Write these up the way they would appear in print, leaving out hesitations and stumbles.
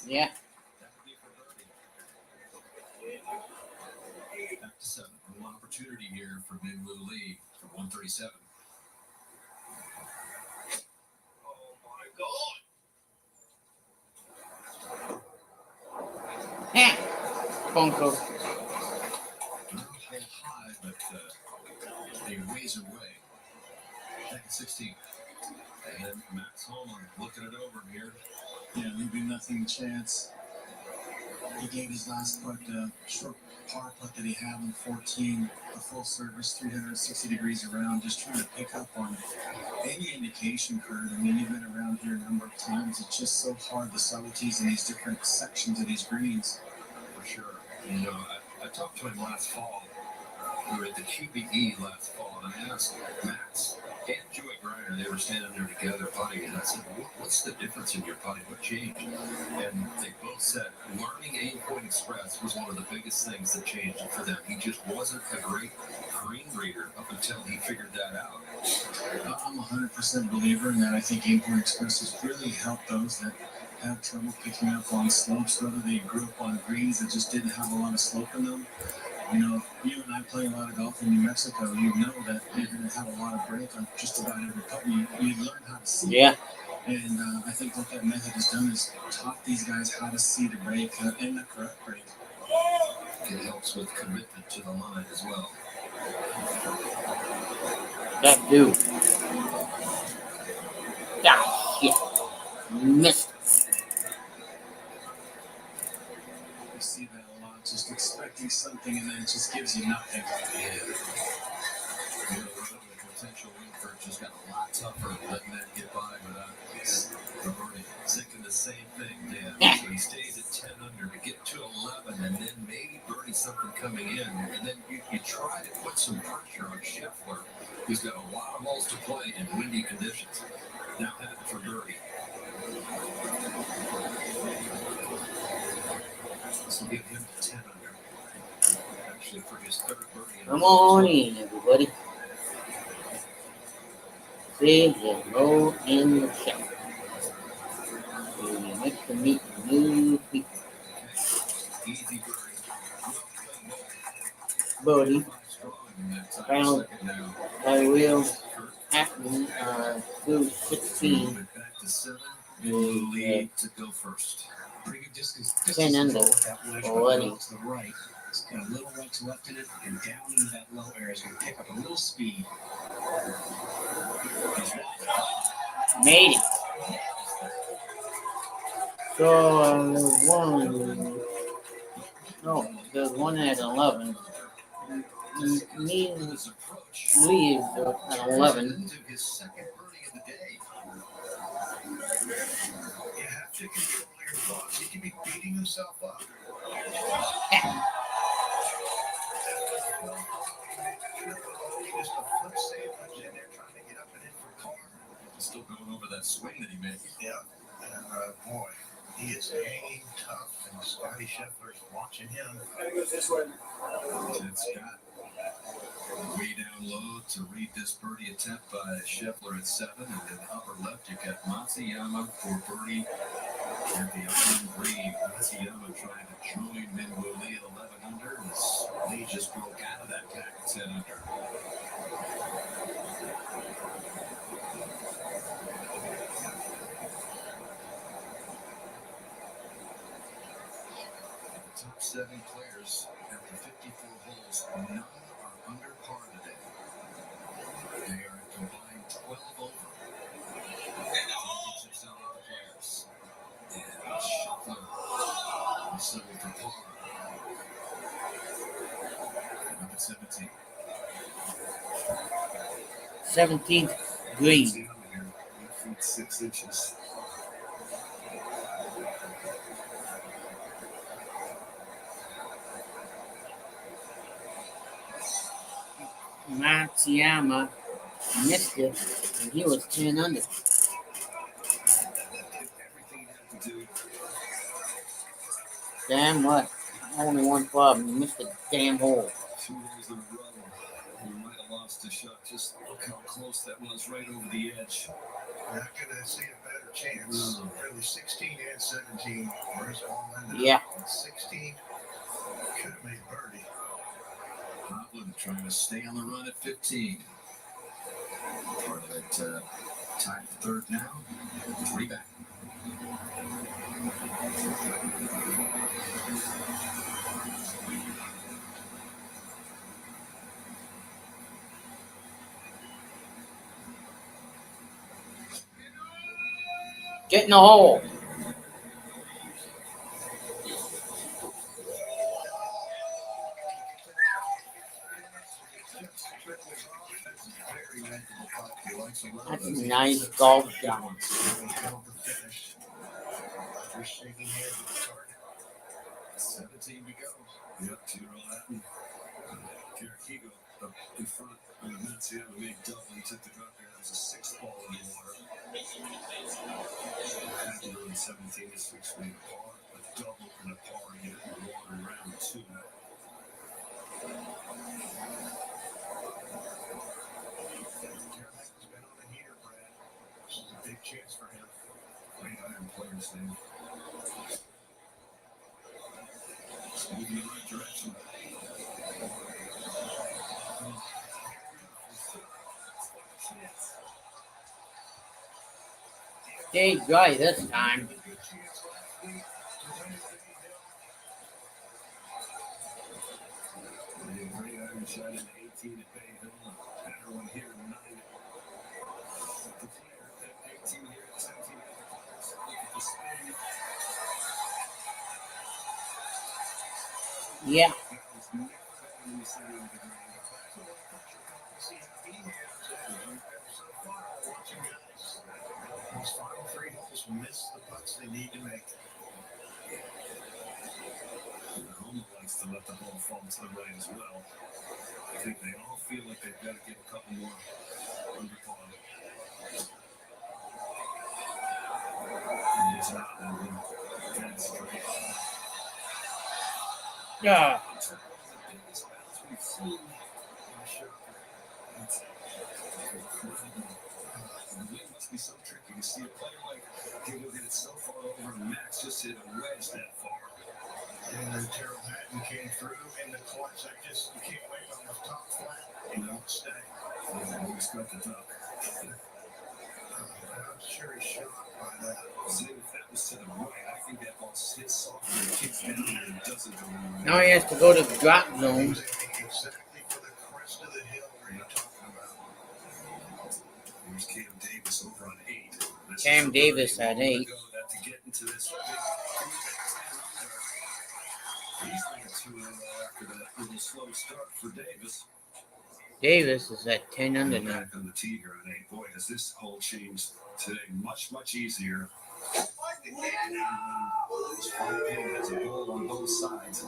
Yeah. That would be for birdie. Back to 7. One opportunity here for Min Woo Lee for 137. Oh my God! Yeah. Bunko. Not high, but a ways away. Back at 16. And Max Homer looking it over here. Yeah, leaving nothing chance. He gave his last putt, short par putt that he had on 14, a full service, 360 degrees around, just trying to pick up on any indication, Kurt. I mean, you've been around here a number of times. It's just so hard, the subtleties in these different sections of these greens. For sure. You know, I talked to him last fall. We were at the QBE last fall, and I asked Max and Joey Griner, they were standing there together putting, and I said, what's the difference in your putting? What changed? And they both said learning Aim Point Express was one of the biggest things that changed for them. He just wasn't a great green reader up until he figured that out. I'm a 100% believer in that. I think Aim Point Express has really helped those that have trouble picking up on slopes, whether they grew up on greens that just didn't have a lot of slope in them. You know, you and I play a lot of golf in New Mexico. You know that you're going to have a lot of break on just about every putt. You learn how to see. Yeah. And I think what that method has done is taught these guys how to see the break and the correct break. It helps with commitment to the line as well. That dude. Ah, shit. Missed. You see that a lot, just expecting something and then it just gives you nothing. Yeah. The potential win for just got a lot tougher letting that get by without Roberti thinking the same thing, Dan. So he stays at 10 under to get to 11 and then maybe birdie something coming in. And then you try to put some pressure on Scheffler, who's got a lot of holes to play in windy conditions. Now headed for birdie. This will get him to 10 under. Actually, for his third birdie. Come on in, everybody. Say hello in the chat. We like to meet new people. Easy Buddy, birdie. I will happen through 16. Back to 7. We'll lead to go first. Pretty good distance. 10 under already. To the right. It's got a little right to left in it, and down into that low area is going to pick up a little speed. Made it. So there's one. No, there's one at 11. Me and Lee is at 11. His second birdie of the day. You have to control your thoughts. He can be beating himself up. Just a flip sandwich in there trying to get up and in for par. Still going over that swing that he made. Yeah. Boy, he is hanging tough, and Scotty Scheffler's watching him. This way. It's got way down low to read this birdie attempt by Scheffler at 7, and then upper left you've got Matsuyama for birdie at the island green. Matsuyama trying to join Min Woo Lee at 11 under, and Lee just broke out of that pack at 10 under. Top 7 players after 54 holes, none are under par today. They are combined 12 over. 26 out of the players. And Scheffler is settled for par. Number 17. 17th green. 1 feet 6 inches. Matsuyama missed it, and he was 10 under. Damn what? Only one problem. He missed the damn hole. 2 holes in a row. You might have lost a shot. Just look how close that was, right over the edge. Not going to see it better a chance. Really, 16 and 17. Where's all ended Yeah. up? 16 could have made birdie. Hovland trying to stay on the run at 15. Part of it tied for third now. 3 back. Get in the hole. That's a nice golf shot. After shaking hands with the target. 17 to go. Yep, 2-0 Latin. Garrett Higo up in front of the Matsiano made double. He took the drop here. That was a 6th ball in the water. Happy on 17 is 6 made a par. A double and a par to get it in the water in round 2. Garrett's been on the heater, Brad. This is a big chance for him. Great iron player this thing. It's moving in the right direction. Stay dry this time. Great iron shot in 18 at Bay Hill. Better one here in 9. The player at 18 here at 17 at the players. Look at the spin. Yeah. These final 3 holes miss the putts they need to make. Homer likes to let the ball fall to the right as well. I think they all feel like they've got to get a couple more under par. And it's not moving. That's straight. Yeah. It's one of the biggest bounce we've seen in a shot. It's incredible. The wind must be so tricky to see a player like Higo hit it so far over, and Max just hit a wedge that far. And then Terrell Hatton came through in the clutch. You can't wait on the top flat. You don't stay. Yeah, we got the duck. I'm sure he's shocked by that. See, if that was to the right, I think that ball hits soft and kicks down there and doesn't go anywhere. Now he has to go to the drop zone. Exactly for the crest of the hill where you're talking about. Here's Cam Davis over on 8. Cam Davis at 8. To get into this big easily a 2-0 after that little slow start for Davis. Davis is at 10 under now. Back on the tee here on 8. Boy, has this hole changed today. Much, much easier. This front pin has a ball on both sides.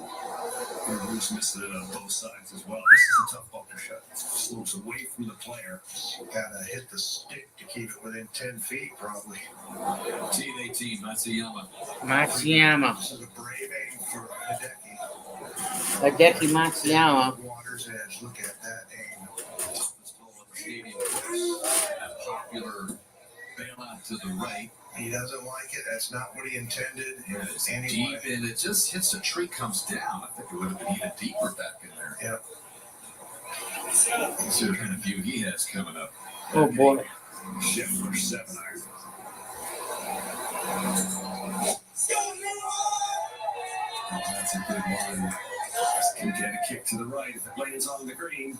And Bruce missed it on both sides as well. This is a tough bunker shot. It slopes away from the player. Gotta hit the stick to keep it within 10 feet, probably. Tee at 18, Matsuyama. Matsuyama. This is a brave aim for Hideki. Hideki Matsuyama. Water's edge. Look at that aim. Toughest hole at the stadium. That popular bailout to the right. He doesn't like it. That's not what he intended. It's anyway. Deep, and it just hits a tree, comes down. I think it would have been even deeper back in there. Yep. Let's see what kind of view he has coming up. Oh boy. Scheffler 7 iron. Oh, that's a good one. Can get a kick to the right if it lands on the green.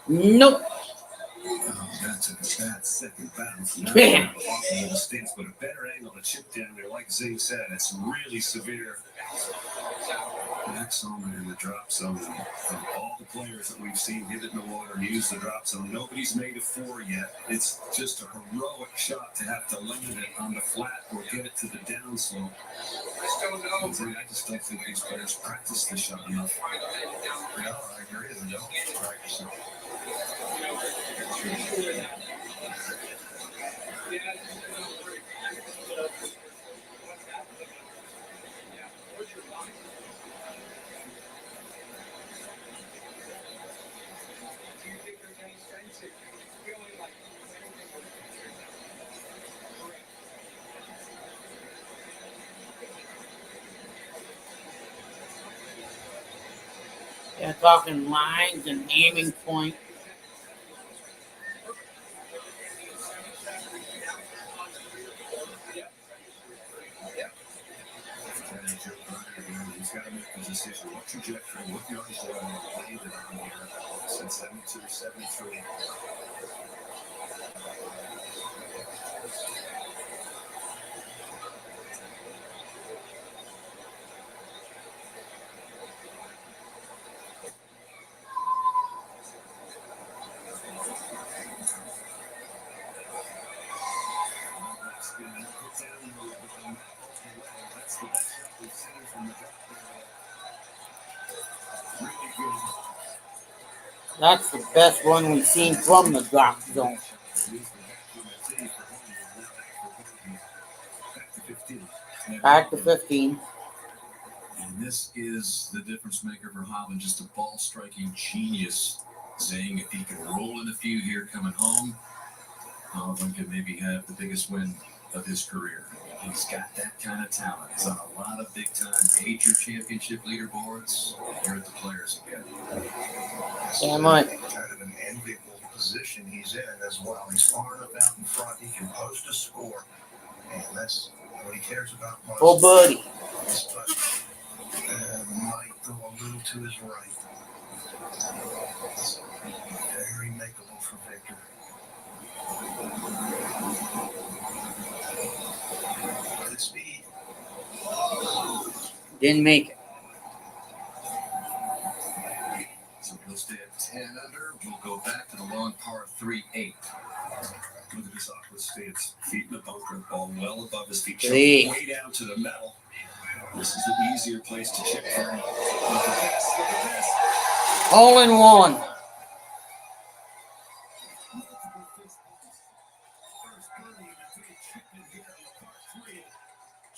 Nope. Oh, that took a bad second bounce. Now Yeah. off the stance, but a better angle to chip down there. Like Zing said, it's really severe. Max Homer in the drop zone. Of all the players that we've seen hit it in the water and use the drop zone, nobody's made a 4 yet. It's just a heroic shot to have to land it on the flat or get it to the downslope. I just don't think these players practice the shot enough. No, I agree. They don't practice it. They're talking lines and aiming point. He's got to make the decision. What trajectory, what yards do I lay it on here? Since 72, 73. That's the best shot we've seen from the drop area. Really good. That's the best one we've seen from the drop zone. Back to 15. And this is the difference maker for Holland. Just a ball striking genius. Saying if he can roll in a few here coming home, Holland can maybe have the biggest win of his career. He's got that kind of talent. He's on a lot of big time major championship leaderboards. Here at the Players again. Damn right. Kind of an enviable position he's in as well. He's far enough out in front. He can post a score. And that's what he cares about most. Oh, buddy. Might go a little to his right. Very makeable for Victor. Good speed. Didn't make it. So he'll stay at 10 under. We'll go back to the long par 3-8. Look at this awkward stance. Feet in the bunker. Ball well above his feet. Hey. Way down to the metal. This is the easier place to chip for him. Look at this. Look at this. All in one.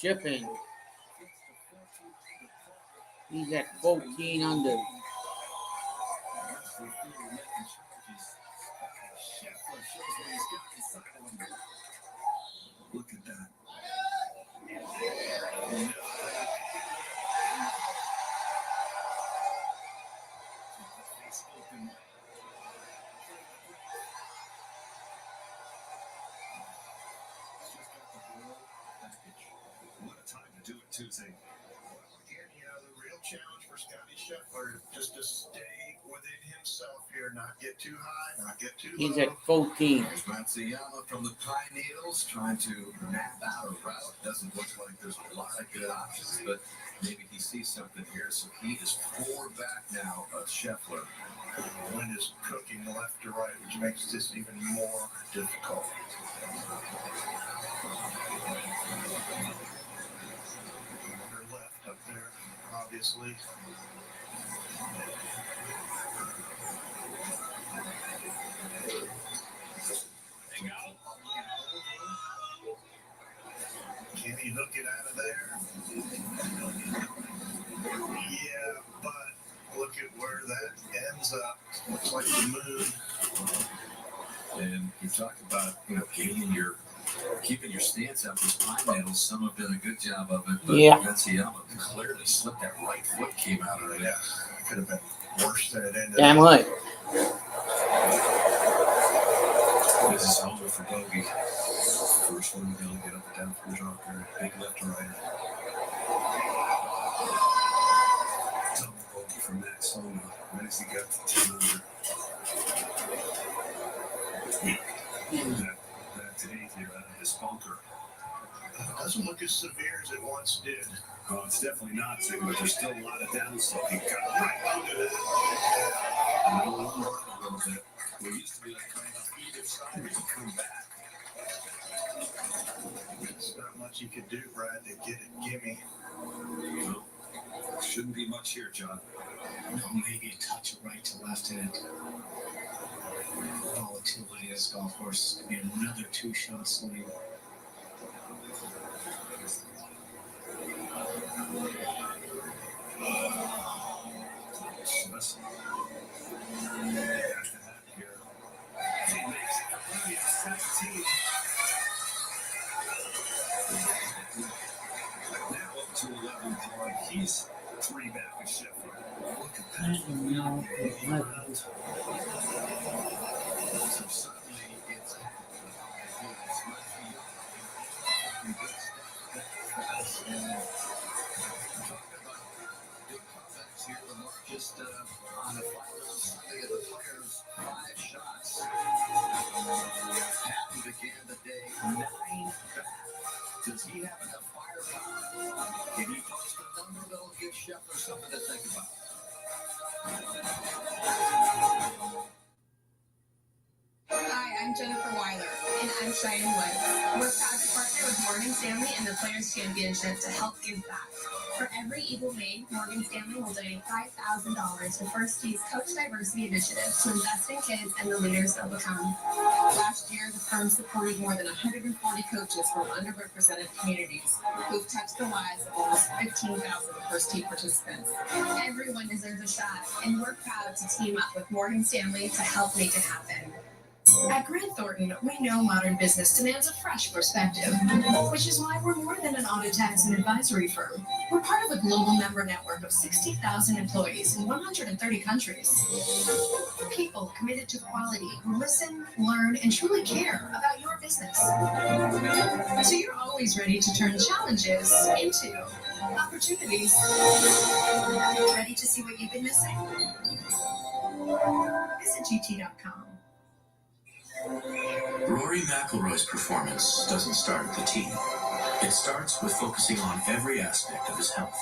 Chipping. He's at 14 under. Look at that. What a time to do it, Tuesday. Again, the real challenge for Scotty Scheffler just to stay within himself here, not get too high, not get too low. He's at 14. There's Matsuyama from the Pine Needles trying to map out a route. Doesn't look like there's a lot of good options, but maybe he sees something here. So he is 4 back now of Scheffler. The wind is cooking left to right, which makes this even more difficult. Left up there, obviously. Can he hook it out of there? Yeah, but look at where that ends up. Looks like the moon. And you talked about, keeping your stance up with Pine Needles. Some have done a good job of it, but Matsuyama clearly slipped. That right foot came out of it. Yeah, could have been worse than it ended. Damn right. This is over for bogey. First one to be able to get up and down for his rocker. Big left to right. Double bogey for Max Homa. When has he got to 10 under? That today here out of his bunker. It doesn't look as severe as it once did. Oh, it's definitely not, but there's still a lot of downslope. He got right under that. A little bit. We used to be like playing off either side and come back. There's not much you could do, Brad, to get it gimme. No, shouldn't be much here, John. No, maybe a touch of right to left in it. Volatility of this golf course could be another 2-shot swing. Just Now up to 11 point. He's Three back with Scheffler. Look at I that. don't know. So suddenly it's big comebacks here. The largest on a final Sunday of the players. 5 shots. Patton began the day 9 back. Does he have enough firepower? Can he post a number that'll give Scheffler something to think about? Hi, I'm Jennifer Weiler. And I'm Cheyenne Wood. We're proud to partner with Morgan Stanley and the Players Championship to help give back. For every Eagle made, Morgan Stanley will donate $5,000 to First Tee's Coach Diversity Initiative to invest in kids and the leaders they'll become. Last year, the firm supported more than 140 coaches from underrepresented communities who've touched the lives of almost 15,000 First Tee participants. Everyone deserves a shot, and we're proud to team up with Morgan Stanley to help make it happen. At Grant Thornton, we know modern business demands a fresh perspective, which is why we're more than an audit, tax, and advisory firm. We're part of a global member network of 60,000 employees in 130 countries. People committed to quality who listen, learn, and truly care about your business. So you're always ready to turn challenges into opportunities. Ready to see what you've been missing? Visit GT.com. Rory McIlroy's performance doesn't start at the tee. It starts with focusing on every aspect of his health.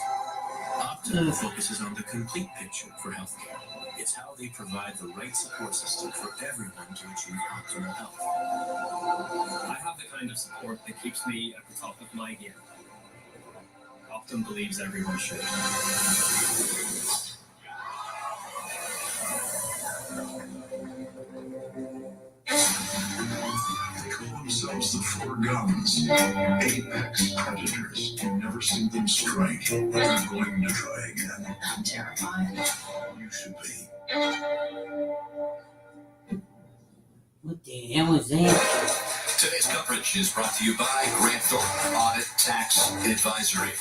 Optum focuses on the complete picture for healthcare. It's how they provide the right support system for everyone to achieve optimal health. I have the kind of support that keeps me at the top of my game. Optum believes everyone should. They call themselves the Four Guns. Apex predators. You never see them strike. I'm going to try again. I'm terrified. You should be. What the hell is that? Today's coverage is brought to you by Grant Thornton Audit, Tax, and Advisory.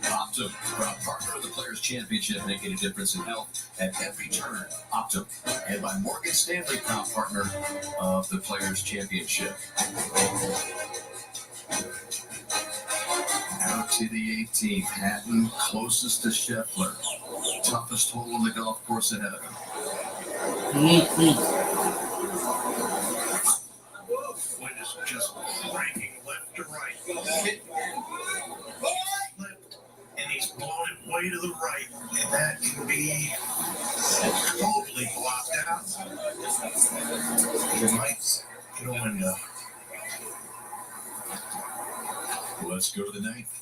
Optum, proud partner of the Players Championship, making a difference in health at every turn. Optum, and by Morgan Stanley, proud partner of the Players Championship. Out to the 18th, Patton closest to Scheffler. Toughest hole on the golf course ahead of him. The 18th. Wind is just breaking left to right. Left, and he's blowing it way to the right, and that can be totally blocked out. It might get a window. Let's go to the 9th.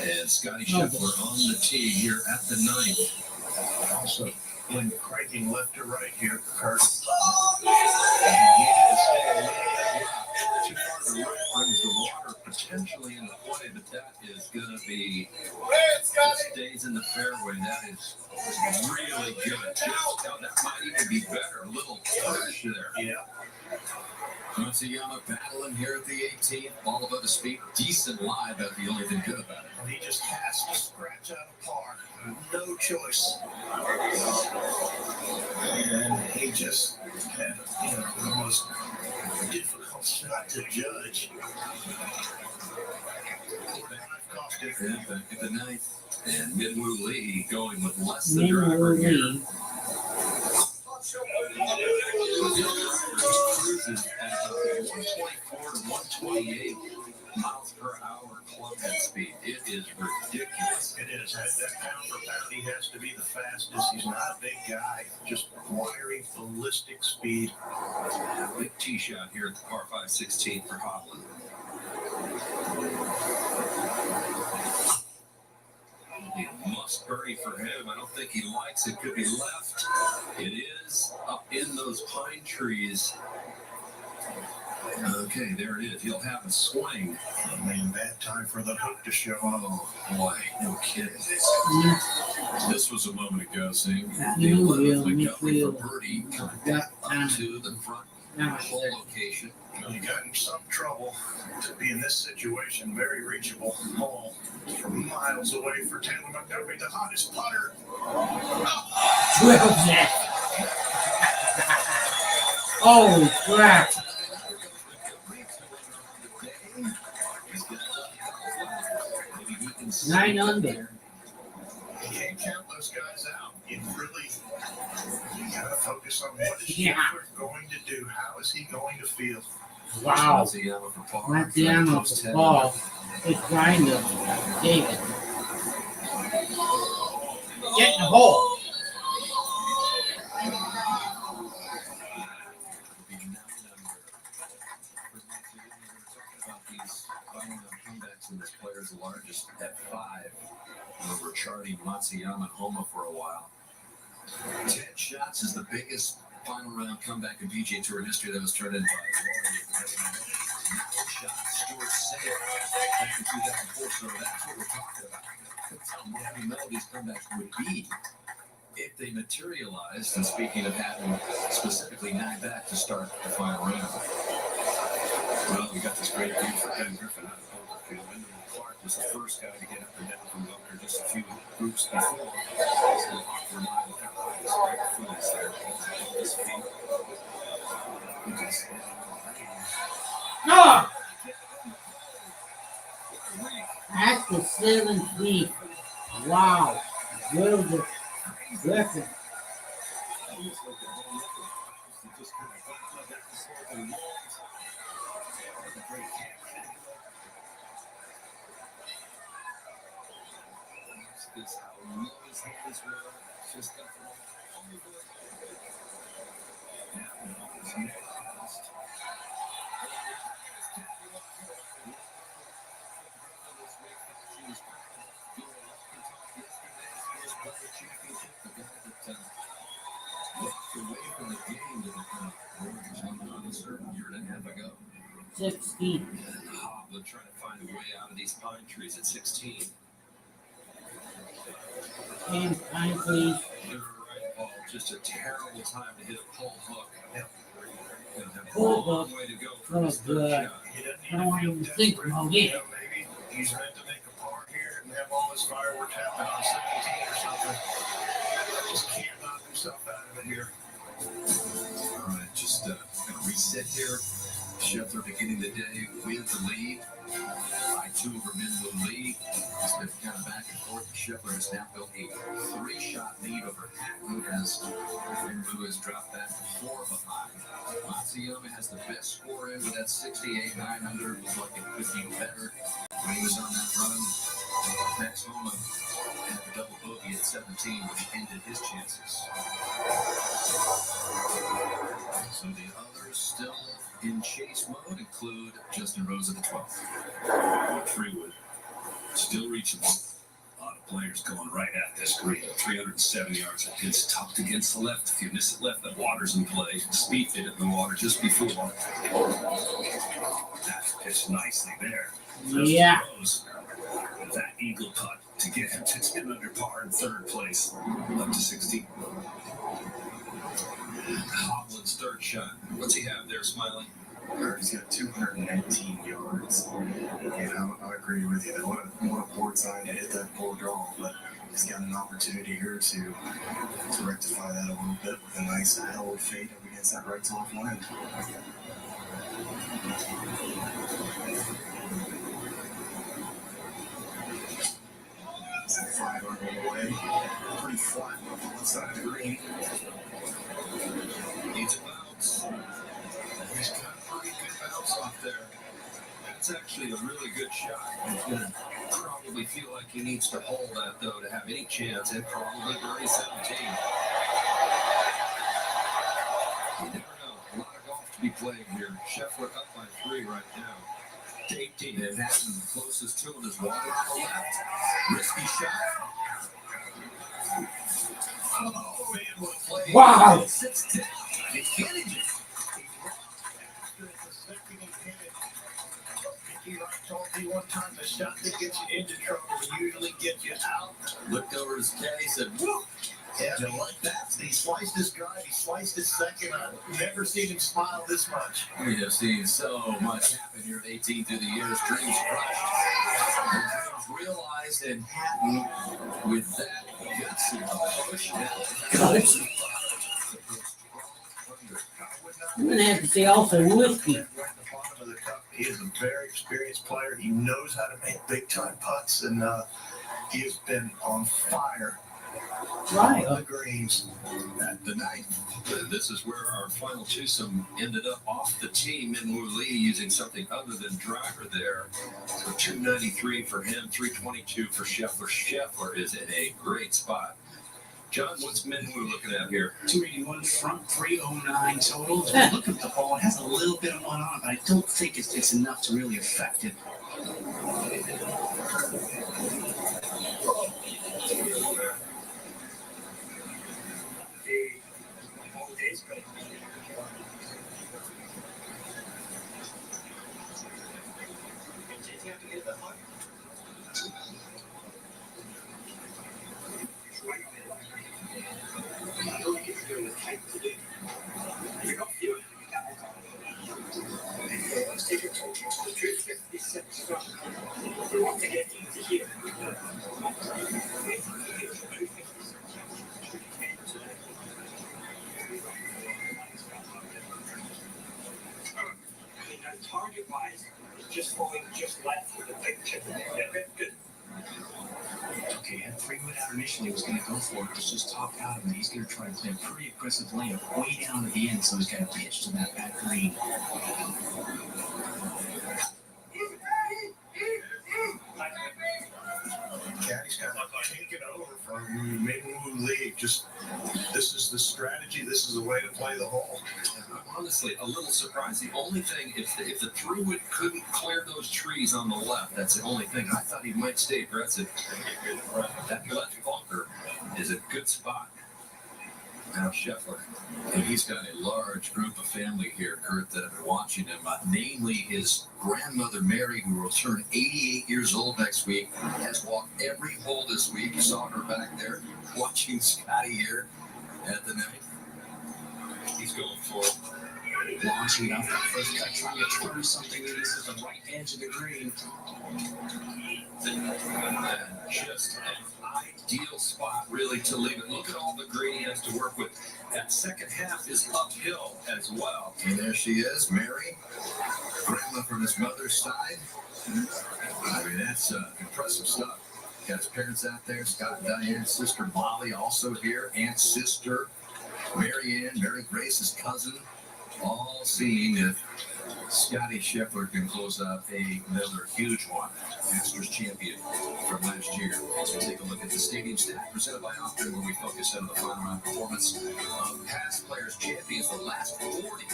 And Scotty Scheffler on the tee here at the 9th. Also, when cranking left to right here, Kurt. And he needed to stay a little bit left. Too far to the right brings the water potentially in the play, but that is going to be, stays in the fairway. That is really good. That might even be better. A little push there. Yeah. Matsuyama battling here at the 18th. Ball above his feet. Decent lie, but the only thing good about it. He just has to scratch out a par. No choice. And he just had, the most difficult shot to judge. Yeah, back at the 9th. And Minwoo Lee going with less than driver here. Cruises at about 124 to 128 miles per hour club head speed. It is ridiculous. It is. That pound for pound, he has to be the fastest. He's not a big guy. Just wiry, ballistic speed. Big tee shot here at the par 5 16 for Hovland. Must birdie for him. I don't think he likes it. Could be left. It is up in those pine trees. Okay, there it is. He'll have a swing. Oh, man, bad time for the hook to show. Oh, boy. No kidding. This was a moment ago, seeing the 11th Montgomery for birdie. Coming back up to the front Now, Hole location. You got in some trouble to be in this situation. Very reachable hole from miles away for Taylor Montgomery, the hottest putter. 12 net. Holy crap. 9 under. You can't count those guys out. You gotta focus on what is Scheffler going to do. How is he going to feel? Wow. Matsuyama for par. Matsuyama for Paul. It's trying to take it. Get in the hole. Comebacks in this player's largest at 5. Over charting Matsuyama and Homa for a while. 10 shots is the biggest final round comeback in PGA Tour history that was turned in by 9 shots. Stuart Sayer back in 2004. So that's what we're talking about. That's how monumental these comebacks would be if they materialized. And speaking of having specifically 9 back to start the final round. Well, we got this great view for Ben Griffin out of Ponte Vedra Beach. Clark was the first guy to get up and down from Bunker just a few groups before. No! That's the 7 feet. Wow. Will the Griffin. This how low his hands were. Just got them all over. Away from the game that on a certain year and a half ago. 16. Hovland trying to find a way out of these pine trees at 16. And time, please. You're right, Paul. Just a terrible time to hit a pull hook. Pull hook. Way to go for Oh, this third good. shot. I don't want to even think about it. Maybe he's meant to make a par here and have all this fireworks happen on 17 or something. Just can't knock himself out of it here. All right, just gonna reset here. Scheffler beginning the day with the lead. By 2 over Minwoo Lee. It's been kind of back and forth. Scheffler has now built a 3-shot lead over Hatton as Minwoo has dropped back to 4 behind. Matsuyama has the best score in with that 68, 9 under. It was like it could be better when he was on that run. Max Homa had the double bogey at 17, which ended his chances. So the others still in chase mode include Justin Rose at the 12th. Freewood still reachable. A lot of players going right at this green. 307 yards. It's tucked against the left. If you miss it left, the water's in play. Speed hit it in the water just before. That's pitched nicely there. Yeah. Rose, that eagle putt to get him to 10 under par in 3rd place. Up to 16. Hovland's 3rd shot. What's he have there, Smiling? He's got 219 yards. And I agree with you. What a poor time to hit that poor draw, but he's got an opportunity here to rectify that a little bit with a nice held fade up against that right top line. It's at 5 on the way. Pretty flat on the one side of the green. Needs a bounce. He's got a pretty good bounce off there. That's actually a really good shot. He's going to probably feel like he needs to hold that, though, to have any chance, and probably birdie 17. You never know. A lot of golf to be played here. Scheffler up by 3 right now. 18 and Hatton closest to him is water on the left. Risky shot. Oh, man, what a play. Wow. 6-10. He's getting it. He told me one time the shot that gets you into trouble usually gets you out. Looked over his caddy, said, whoop. Yeah, you like that? He sliced his drive, he sliced his second. I've never seen him smile this much. We have seen so much happen here at 18 through the years. Dreams crushed, dreams realized, and Hatton with that gutsy push. I'm gonna have to say also whiskey. Right in the bottom of the cup. He is a very experienced player. He knows how to make big time putts, and he has been on fire. Right. On the greens. At the ninth, this is where our final twosome ended up off the tee. Minwoo Lee using something other than driver there. So 293 for him, 322 for Scheffler. Scheffler is in a great spot. John, what's Minwoo looking at here? 281 front, 309 total. If you look at the ball, it has a little bit of one on, but I don't think it's enough to really affect it. Let's take a total to the 256 from. We want to get into here. Target wise, it's just falling just left with a big chip. Yeah, good. Okay, had 3 wood out initially, was going to go for it, was just topped out of him. He's going to try to play a pretty aggressive layup way down at the end, so he's got to pitch to that back green. Caddy's kind of taken over from Minwoo Lee. Just this is the strategy. This is the way to play the hole. I'm honestly a little surprised. The only thing, if the 3-wood couldn't clear those trees on the left, that's the only thing. I thought he might stay aggressive. That left bunker is a good spot. Now Scheffler, and he's got a large group of family here, Kurt, that have been watching him. Namely, his grandmother Mary, who will turn 88 years old next week, has walked every hole this week. You saw her back there watching Scotty here at the ninth. He's going for it. Launching off that first cut, trying to turn something in. This is the right edge of the green. And just an ideal spot, really, to leave it. Look at all the green he has to work with. That second half is uphill as well. And there she is, Mary, grandma from his mother's side. I mean, that's impressive stuff. Got his parents out there, Scott and Diane's sister Molly also here, aunt, sister, Mary Ann, Mary Grace's cousin, all seeing if Scotty Scheffler can close out another huge one. Masters champion from last year. As we take a look at the stadium stat presented by Optum, where we focus on the final round performance of past players champions. The last 40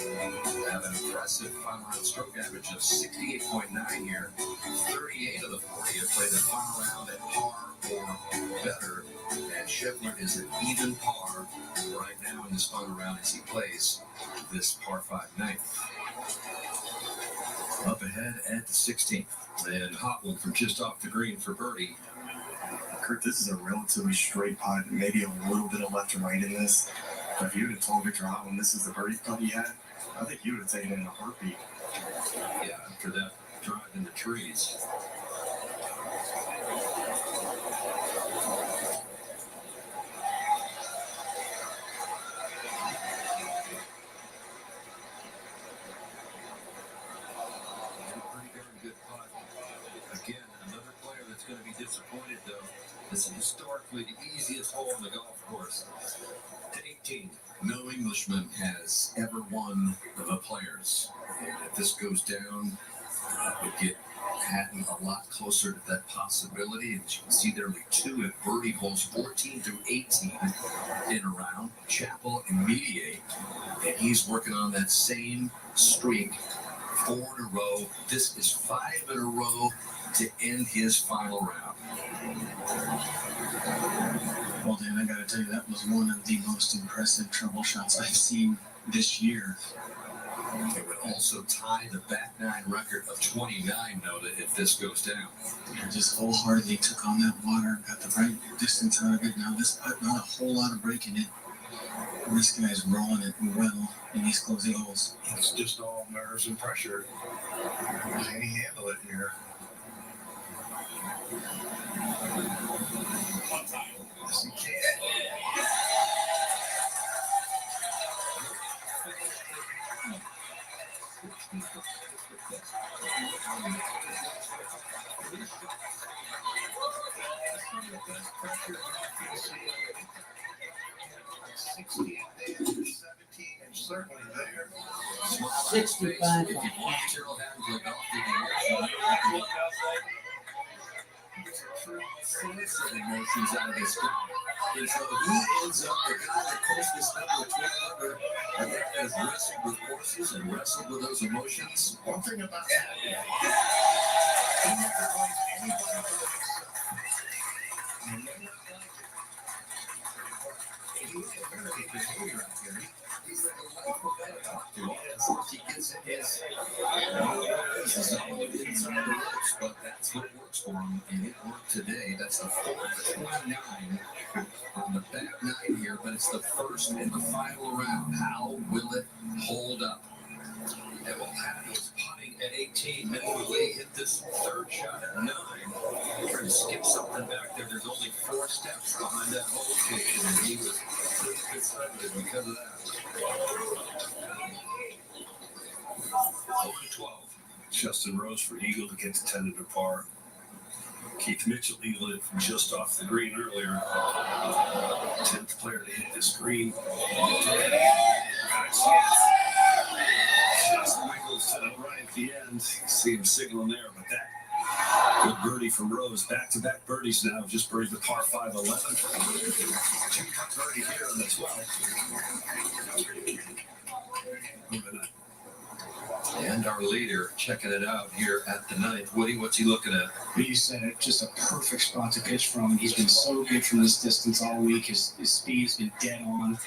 have an impressive final round stroke average of 68.9 here. 38 of the 40 have played the final round at par or better. And Scheffler is an even par right now in this final round as he plays this par 5 ninth. Up ahead at the 16th. And Hotwood from just off the green for birdie. Kurt, this is a relatively straight putt, maybe a little bit of left and right in this. But if you would have told Victor Hotwood this is the birdie putt he had, I think he would have taken it in a heartbeat. Yeah, after that drive in the trees. Going to be disappointed, though. This is historically the easiest hole on the golf course. To 18. No Englishman has ever won the Players. And if this goes down, it would get Hatton a lot closer to that possibility. And you can see there will be 2 at birdie holes, 14 through 18 in a round. Chappell and Mediate. And he's working on that same streak. 4 in a row. This is 5 in a row to end his final round. Well, Dan, I gotta tell you, that was one of the most impressive trouble shots I've seen this year. It would also tie the back nine record of 29, Noda, if this goes down. And just wholeheartedly took on that water, got the right distance out of it. Now this putt, not a whole lot of break in it. And this guy's rolling it well in these closing holes. It's just all nerves and pressure. Can he handle it here? Yes, he can. Certainly there. 65. If you want Gerald Hadley off there's a true sense of emotions out of this guy. And so he ends up the guy that costs this number 12 under, and that has wrestled with horses and wrestled with those emotions. One thing about that, he never blames anybody but himself. And when not like it, if you look at Barry, behavior out here, he's like a wonderful guy to talk to. He gets in his, he's all inside the ropes, but that's what works for him, and it worked today. That's the fourth 29 on the back nine here, but it's the first and the final round. How will it hold up? And well, Pat was putting at 18. Lee hit this third shot at 9. Trying to skip something back there. There's only 4 steps behind that hole station, and he was pretty excited because of that. 12. Justin Rose for Eagle to get to 10 under par. Keith Mitchell eagled it from just off the green earlier. 10th player to hit this green. Just wiggles to the right at the end. See him signaling there, but that good birdie from Rose. Back-to-back birdies now. Just birdied the par 5 11. 2-putt birdie here on the 12th. And our leader checking it out here at the 9th. Woody, what's he looking at? You said it, just a perfect spot to pitch from. He's been so good from this distance all week. His speed's been dead on.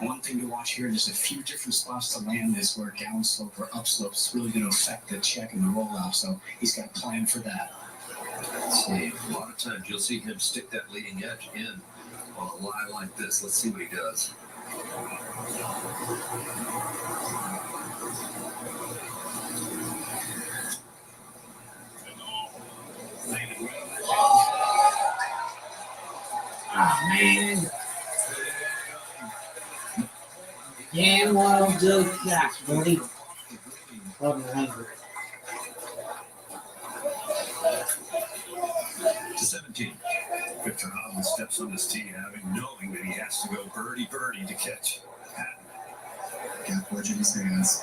One thing to watch here, there's a few different spots to land this where downslope or upslope is really going to affect the check and the rollout. So he's got a plan for that. Let's see. A lot of times you'll see him stick that leading edge in on a lie like this. Let's see what he does. Oh, man. Damn well good shots, buddy. To 17. Victor Hovland steps on his tee, knowing that he has to go birdie to catch Patton. Got fortune in his hands.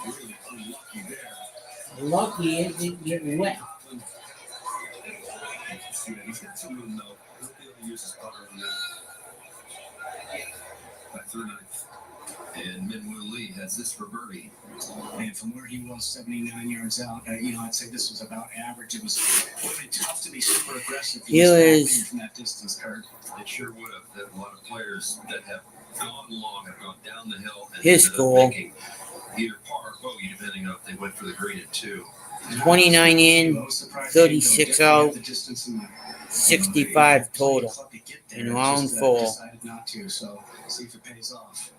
Really unlucky there. Lucky it didn't get wet. He's got some room though. He'll be able to use his putter on that. Back to the 9th. And Minwoo Lee has this for birdie. And from where he was 79 yards out, I'd say this was about average. It would have been tough to be super aggressive from that distance, Kurt. It sure would have. That a lot of players that have gone long have gone down the hill and His ended up goal. making either par or bogey, depending on if they went for the green at 2. 29 in, 36 out, 65 total in round 4. Decided not to, so see if it pays off.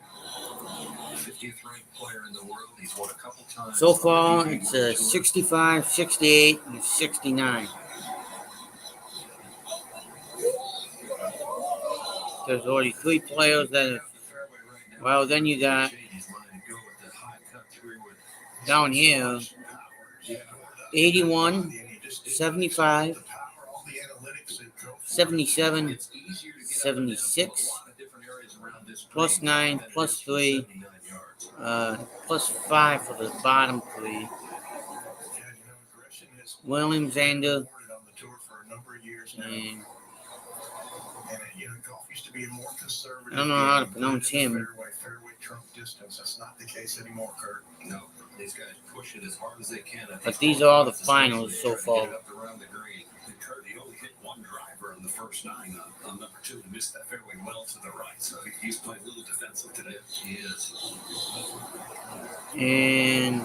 50th ranked player in the world. He's won a couple times. So far, it's a 65, 68, and 69. There's already 3 players that are, well, then you got down here 81, 75, 77, 76, plus 9, plus 3, plus 5 for the bottom 3. Williams, Zander, and golf used to be a more conservative. I don't know how to game. pronounce him. Fairway trump distance. That's not the case anymore, Kurt. No, these guys push it as hard as they can. But these are all the finals so far. Kurt, he only hit one driver in the first 9 on number 2 and missed that fairway well to the right. So he's playing a little defensive today. He is. And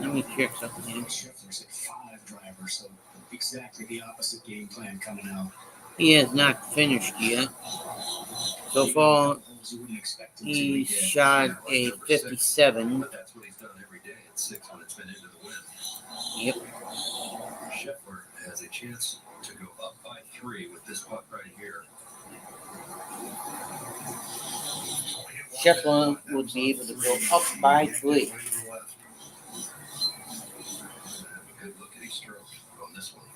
let me check something here. Scheffler's hit 5 drivers, so exactly the opposite game plan coming out. He has not finished yet. So far, he shot a 57. But that's what he's done every day at 6 when it's been into the wind. Yep. Scheffler has a chance to go up by 3 with this putt right here. Scheffler would be able to go up by 3. Have a good look at his stroke on this one.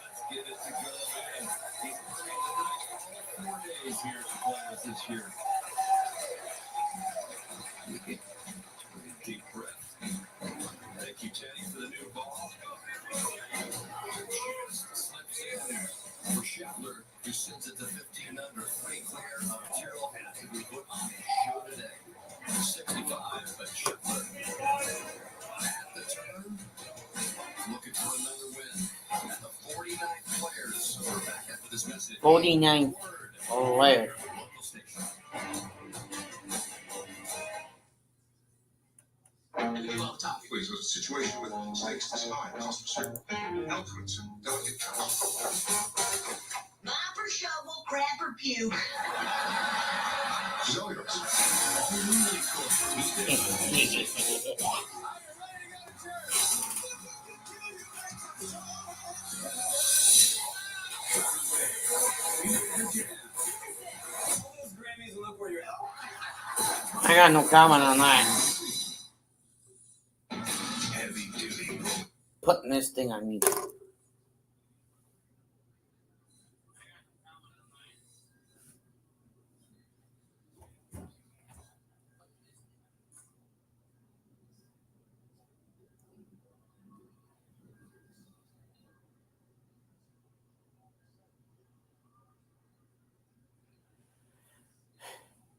Let's get it to go in. He's playing the night all 4 days here at the Players this year. Deep breath. Thank you, Teddy, for the new ball. Slips in for Scheffler, who sits at the 15 under. Pretty clear. Material had to be put on his show today. 65, but Scheffler at the turn, looking for another win. At the 49th Players, we're back after this message. 49th player. Local station. Well, top was a situation with stakes this high, certain elements and delicate cuts. Mop or shovel, crap or puke. I got no comment on that. Heavy duty. Putting this thing on me.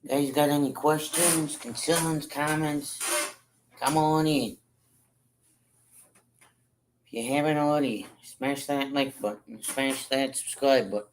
Guys, got any questions, concerns, comments? Come on in. If you haven't already, smash that like button, smash that subscribe button.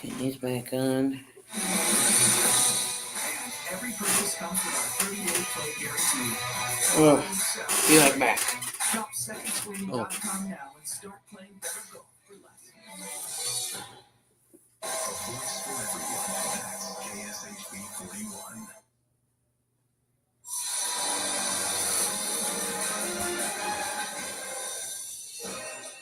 Turn this back on. Every purchase comes with our 30-day play guarantee. Oh, be right back. Shop secondswing.com now and start playing better golf for less. A voice for everyone. That's KSHB 41.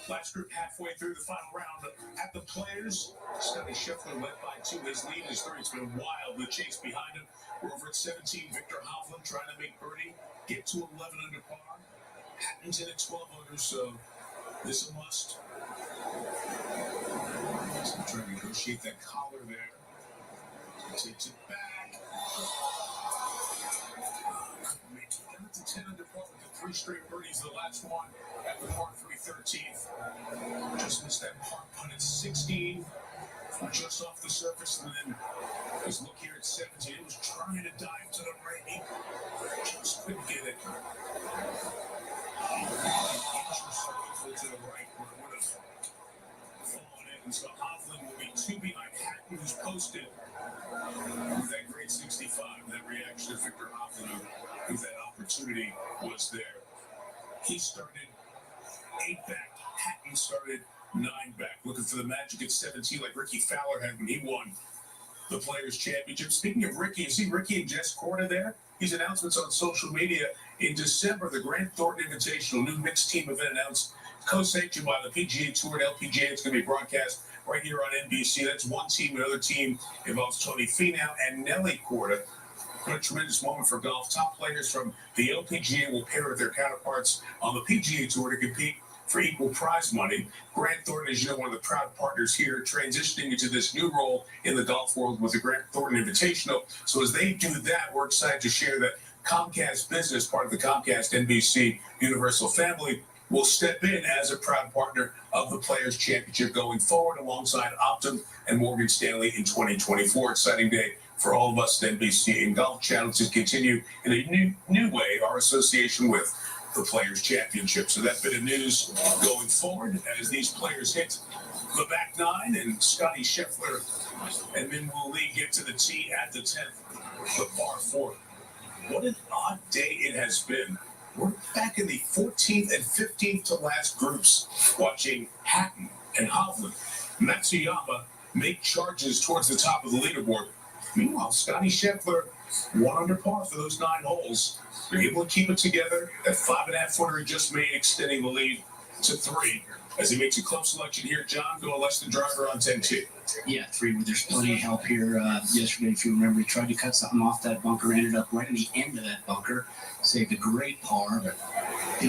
Last group halfway through the final round at the Players. Scotty Scheffler led by 2. His lead is 3. It's been wild. The chase behind him. We're over at 17. Victor Hovland trying to make birdie, get to 11 under par. Hatton's in at 12 under, so this is a must. So trying to negotiate that collar there. Takes it back. Makes 11 to 10 under par with the 3 straight birdies. The last one at the par 3 13th. Just missed that par putt at 16. Just off the surface, and then his look here at 17. It was trying to dive to the right. He just couldn't get it. To the right, where it would have fallen in. So Hovland will be 2 behind Hatton, who's posted with that great 65. That reaction of Victor Hovland, who that opportunity was there. He started 8 back. Hatton started 9 back, looking for the magic at 17 like Ricky Fowler had when he won the Players' Championship. Speaking of Ricky, you see Ricky and Jess Corda there? These announcements on social media. In December, the Grant Thornton Invitational, new mixed team event announced, co-sanctioned by the PGA Tour and LPGA. It's going to be broadcast right here on NBC. That's one team. Another team involves Tony Finau and Nelly Corda. What a tremendous moment for golf. Top players from the LPGA will pair with their counterparts on the PGA Tour to compete for equal prize money. Grant Thornton is, one of the proud partners here, transitioning into this new role in the golf world with the Grant Thornton Invitational. So as they do that, we're excited to share that Comcast Business, part of the Comcast NBC Universal family, will step in as a proud partner of the Players' Championship going forward alongside Optum and Morgan Stanley in 2024. Exciting day for all of us at NBC and Golf Channel to continue in a new way our association with the Players' Championship. So that bit of news going forward as these players hit the back 9 and Scotty Scheffler and Min Woo Lee get to the tee at the 10th, the par 4. What an odd day it has been. We're back in the 14th and 15th to last groups, watching Hatton and Hovland, Matsuyama make charges towards the top of the leaderboard. Meanwhile, Scotty Scheffler, 1 under par for those 9 holes. They're able to keep it together. That 5.5-footer he just made, extending the lead to 3. As he makes a club selection here, John, going less than driver on 10-2. Yeah, 3. There's plenty of help here. Yesterday, if you remember, he tried to cut something off that bunker, ended up right in the end of that bunker. Saved a great par, but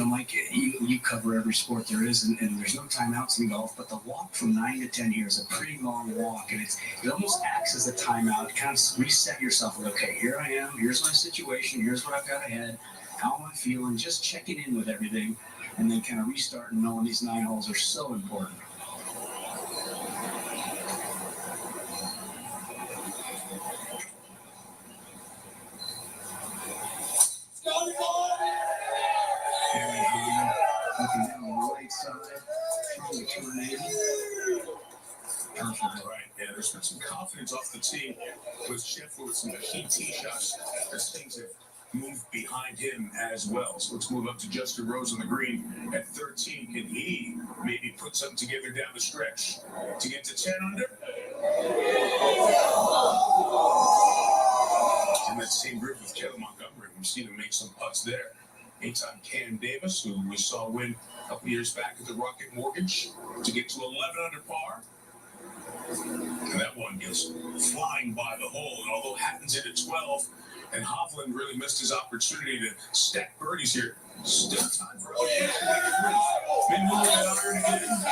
Mike, you cover every sport there is, and there's no timeouts in golf. But the walk from 9 to 10 here is a pretty long walk, and it almost acts as a timeout. Kind of reset yourself with, okay, here I am. Here's my situation. Here's what I've got ahead. How am I feeling? Just checking in with everything, and then kind of restarting, knowing these 9 holes are so important. Looking down the right side, trying to turn in. Right, yeah, there's been some confidence off the tee with Scheffler with some key tee shots as things have moved behind him as well. So let's move up to Justin Rose on the green at 13. Can he maybe put something together down the stretch to get to 10 under? In that same group with Kevin Montgomery, we've seen him make some putts there. Anytime Cam Davis, who we saw win a couple years back at the Rocket Mortgage, to get to 11 under par. And that one goes flying by the hole. And although Hatton's in at 12, and Hovland really missed his opportunity to stack birdies here, still time for other guys to make a move. Min Woo that iron again. And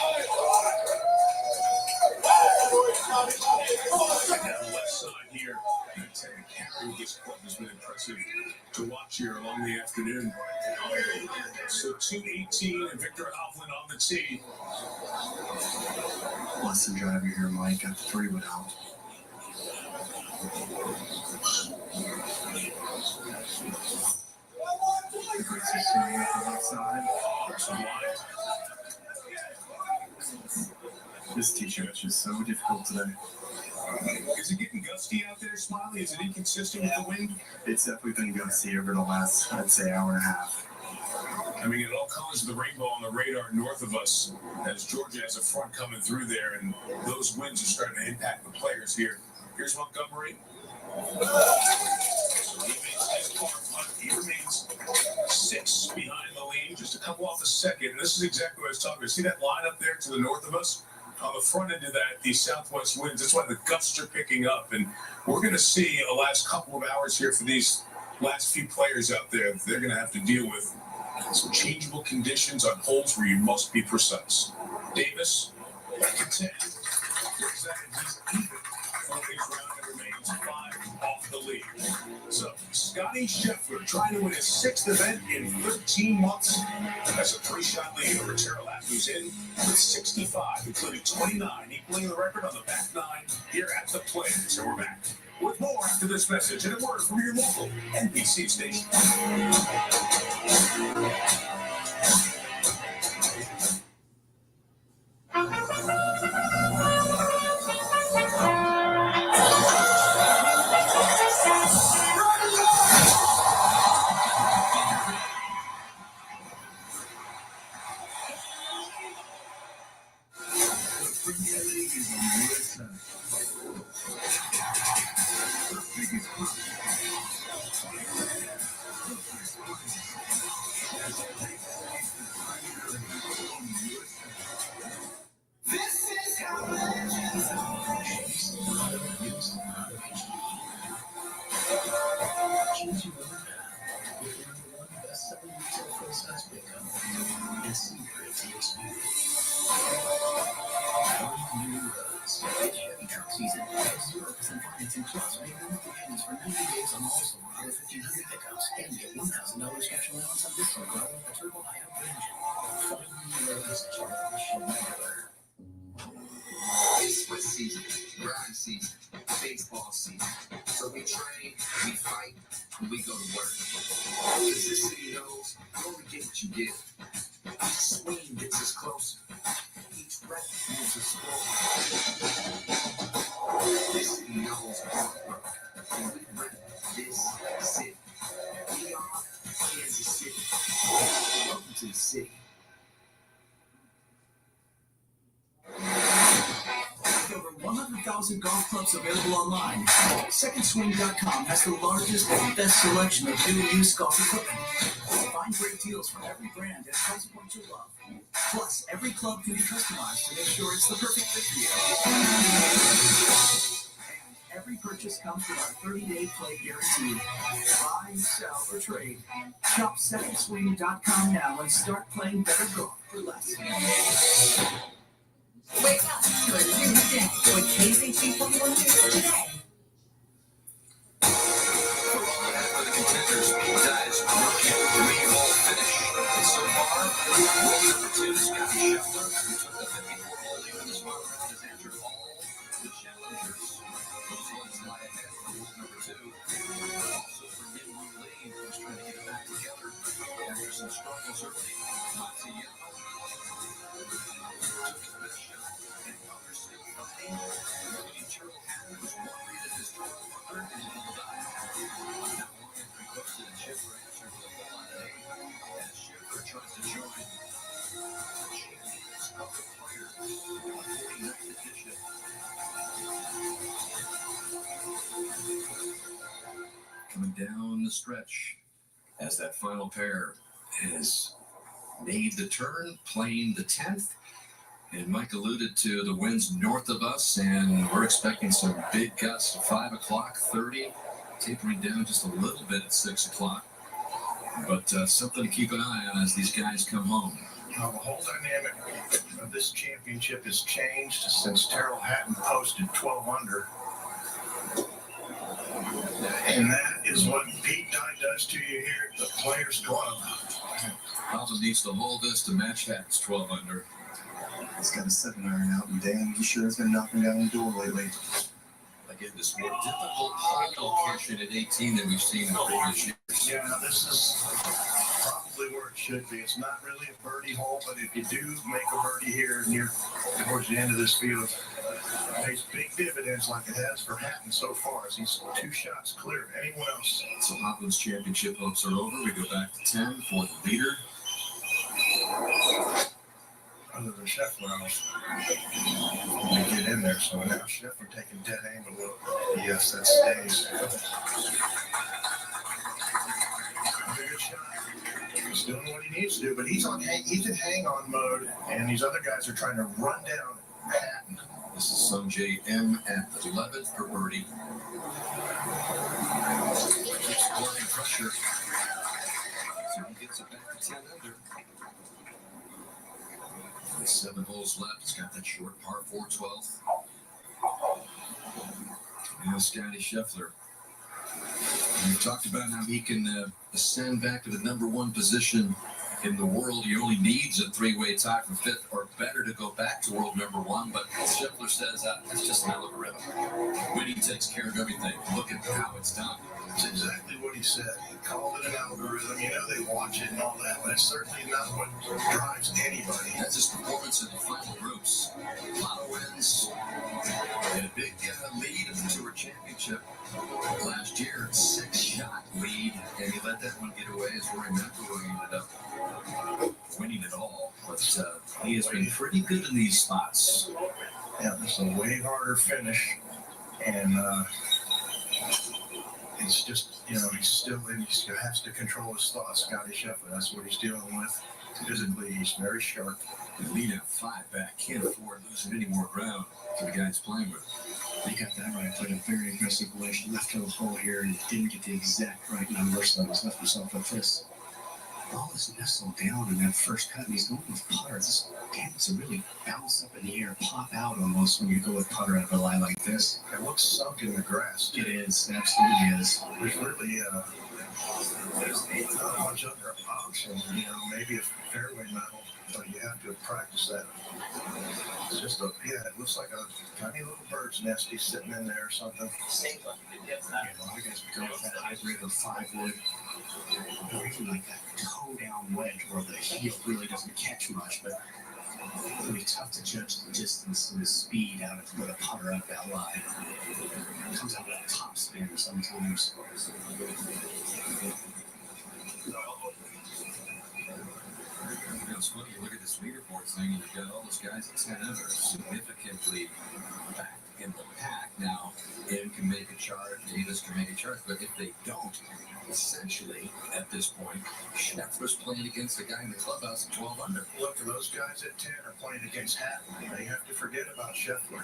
down the left side here, carrying this club has been impressive to watch here along the afternoon. So 2-18 and Victor Hovland on the tee. Less than driver here, Mike. At 3 would help. This t-shirt is just so difficult today. Is it getting gusty out there, Smiley? Is it inconsistent with the wind? It's definitely been gusty over the last, I'd say, hour and a half. I mean, it all colors of the rainbow on the radar north of us as Georgia has a front coming through there, and those winds are starting to impact the players here. Here's Montgomery. So he makes his par putt. He remains 6 behind the lead, just a couple off the second. And this is exactly what I was talking about. See that line up there to the north of us? On the front end of that, these southwest winds, that's why the gusts are picking up. And we're going to see a last couple of hours here for these last few players out there. They're going to have to deal with some changeable conditions on holes where you must be precise. Davis, back to 10. He's even for his round and remains 5 off the lead. So, Scotty Scheffler trying to win his 6th event in 13 months. That's a 3-shot lead over Terrell App, who's in with 65, including 29, equaling the record on the back 9 here at the Players. So we're back with more after this message and a word from your local NBC station. This is how legends are. Choose your own path with the #1 best-selling retail full-size pickup and secret to its beauty. New roads. It's heavy truck season. Get 0% financing plus make monthly payments for 90 days on all Silver over 1,500 pickups and get $1,000 cash allowance on this Silverado with a turbo high-output engine. Find new roads at your Mission dealer. It's split season, grind season, baseball season. So we train, we fight, and we go to work. Because this city knows you only get what you give. Each swing gets us closer. Each rep moves us forward. This city knows hard work. And we rep this city. We are Kansas City. Welcome to the city. With over 100,000 golf clubs available online, SecondSwing.com has the largest and best selection of new and used golf equipment. Find great deals from every brand at price points you love. Plus, every club can be customized to make sure it's the perfect fit for you. And every purchase comes with our 30-day play guarantee. Buy, sell, or trade. Shop SecondSwing.com now and start playing better golf for less. Wake up to a new day with KCC Formula 2 today. For all that for the contenders, that is rookie 3-hole finish. And so far, role number 2, Scotty Scheffler, who took the 54-hole lead in this one, has answered all the challengers. Those ones lie ahead for role number 2. Also for Min Woo Lee, who's trying to get it back together after some struggles early. Ponte Vedra took his best shot, and others still fighting. Rookie Turtle Hatton was one read at his 12-under and he died. Not long after he posted, Scheffler answered with a hole on 8 as Scheffler tries to join the champions of the players on 49th edition. Coming down the stretch as that final pair has made the turn, playing the 10th. And Mike alluded to the winds north of us, and we're expecting some big gusts at 5 o'clock, 30, tapering down just a little bit at 6 o'clock. But something to keep an eye on as these guys come home. Now, the whole dynamic of this championship has changed since Terrell Hatton posted 12 under. And that is what Pete Dye does to you here at the Players Club. Alvin needs to hold this to match Hatton's 12 under. He's got a 7-iron out, and damn, he sure has been knocking down the door lately. Again, this more difficult hole location at 18 than we've seen in previous years. Yeah, this is probably where it should be. It's not really a birdie hole, but if you do make a birdie here near towards the end of this field, it pays big dividends like it has for Hatton so far, as he's 2 shots clear of anyone else. So Hopland's championship hopes are over. We go back to 10 for the leader. Other than Scheffler, they get in there. So now Scheffler taking dead aim a little. Yes, that stays. Good shot. He's doing what he needs to do, but he's in hang-on mode, and these other guys are trying to run down Hatton. This is Sung J M at 11th for birdie. Keeps applying pressure. So he gets it back to 10 under. With 7 holes left, he's got that short par 4 12th. Now Scotty Scheffler. And we've talked about how he can ascend back to the #1 position in the world. He only needs a 3-way tie for 5th or better to go back to world #1. But Scheffler says that's just an algorithm. Winning takes care of everything. Look at how it's done. That's exactly what he said. He called it an algorithm. You know they watch it and all that, but it's certainly not what drives anybody. That's his performance in the final groups. A lot of wins and a big lead in the Tour Championship last year. 6-shot lead, and he let that one get away as Rory McIlroy ended up winning it all. But he has been pretty good in these spots. Yeah, this is a way harder finish, and it's just, you know, he's still in, he has to control his thoughts. Scotty Scheffler, that's what he's dealing with. Physically, he's very sharp. The lead at 5 back, can't afford losing any more ground to the guys playing with. You got that right. Played a very aggressive wedge left to the hole here and didn't get the exact right number, so he's left himself with this. Ball is nestled down in that first cut, and he's going with putter. This tends to really bounce up in the air, pop out almost when you go with putter out of a lie like this. It looks sunk in the grass. It is, it absolutely is. There's really not much other option. You know, maybe a fairway metal, but you have to practice that. It's just it looks like a tiny little bird's nest he's sitting in there or something. Yeah, a lot of guys would go with that hybrid of 5 wood, or even like that toe down wedge where the heel really doesn't catch much, but it'll be tough to judge the distance and the speed out of with a putter up that line. It comes out with a top spin sometimes. You know, it's funny, you look at this leaderboard thing, and you've got all those guys at 10 under significantly back in the pack. Now, Ed can make a chart, Davis can make a chart, but if they don't, essentially, at this point, Scheffler's playing against the guy in the clubhouse at 12 under. Look, those guys at 10 are playing against Hatton. They have to forget about Scheffler.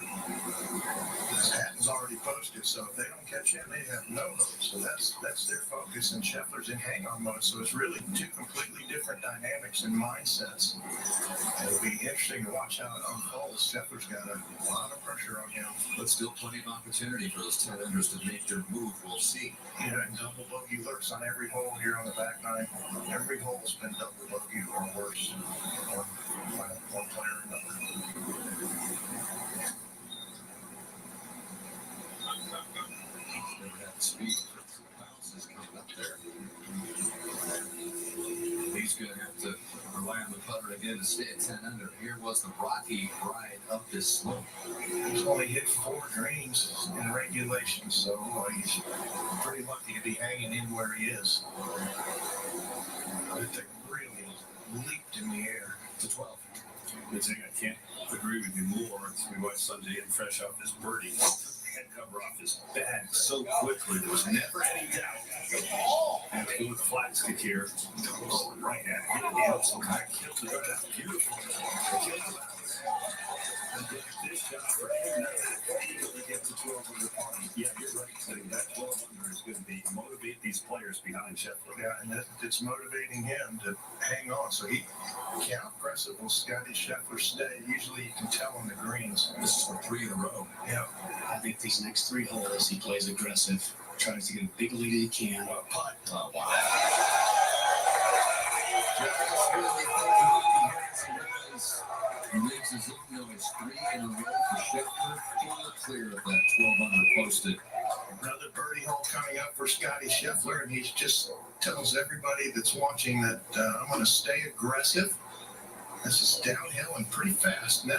Because Hatton's already posted, so if they don't catch him, they have no hope. So that's their focus, and Scheffler's in hang-on mode. So it's really two completely different dynamics and mindsets. It'll be interesting to watch how it unfolds. Scheffler's got a lot of pressure on him. But still plenty of opportunity for those 10 unders to make their move. We'll see. Yeah, and double bogey lurks on every hole here on the back nine. Every hole's been double bogey or worse. One player or another. Never had the speed for 2 bounces coming up there. He's going to have to rely on the putter again to stay at 10 under. Here was the rocky ride up this slope. He's only hit 4 greens in regulation, so he's pretty lucky to be hanging in where he is. But they really leaped in the air to 12. Good thing I can't agree with you more. We watched Sunday and fresh off this birdie. Head cover off his bag so quickly. There was never any doubt. And to go with the flat stick here. Right at him. Yeah, some guy killed it. That's beautiful. Killed it. And this shot for him, to get to 12 under par. Yeah, you're right. So that 12 under is going to motivate these players behind Scheffler. Yeah, and it's motivating him to hang on. So how aggressive will Scotty Scheffler stay? Usually you can tell on the greens. This is for 3 in a row. Yeah. I think these next 3 holes he plays aggressive, tries to get a big lead he can. Putt. Oh, wow. He makes his own noise 3 in a row for Scheffler. Full clear of that 12 under posted. Another birdie hole coming up for Scotty Scheffler, and he just tells everybody that's watching that I'm going to stay aggressive. This is downhill and pretty fast. And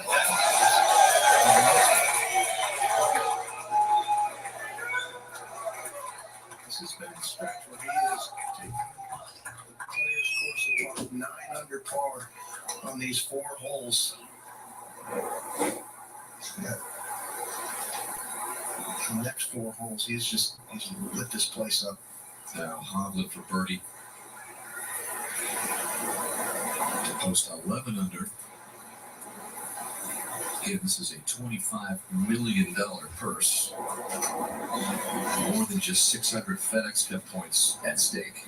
this has been the stretch where he is taking the player's course of 9 under par on these 4 holes. Yeah. The next 4 holes, he's lit this place up. Now Hovland for birdie to post 11 under. Again, this is a $25 million purse. More than just 600 FedEx Cup points at stake.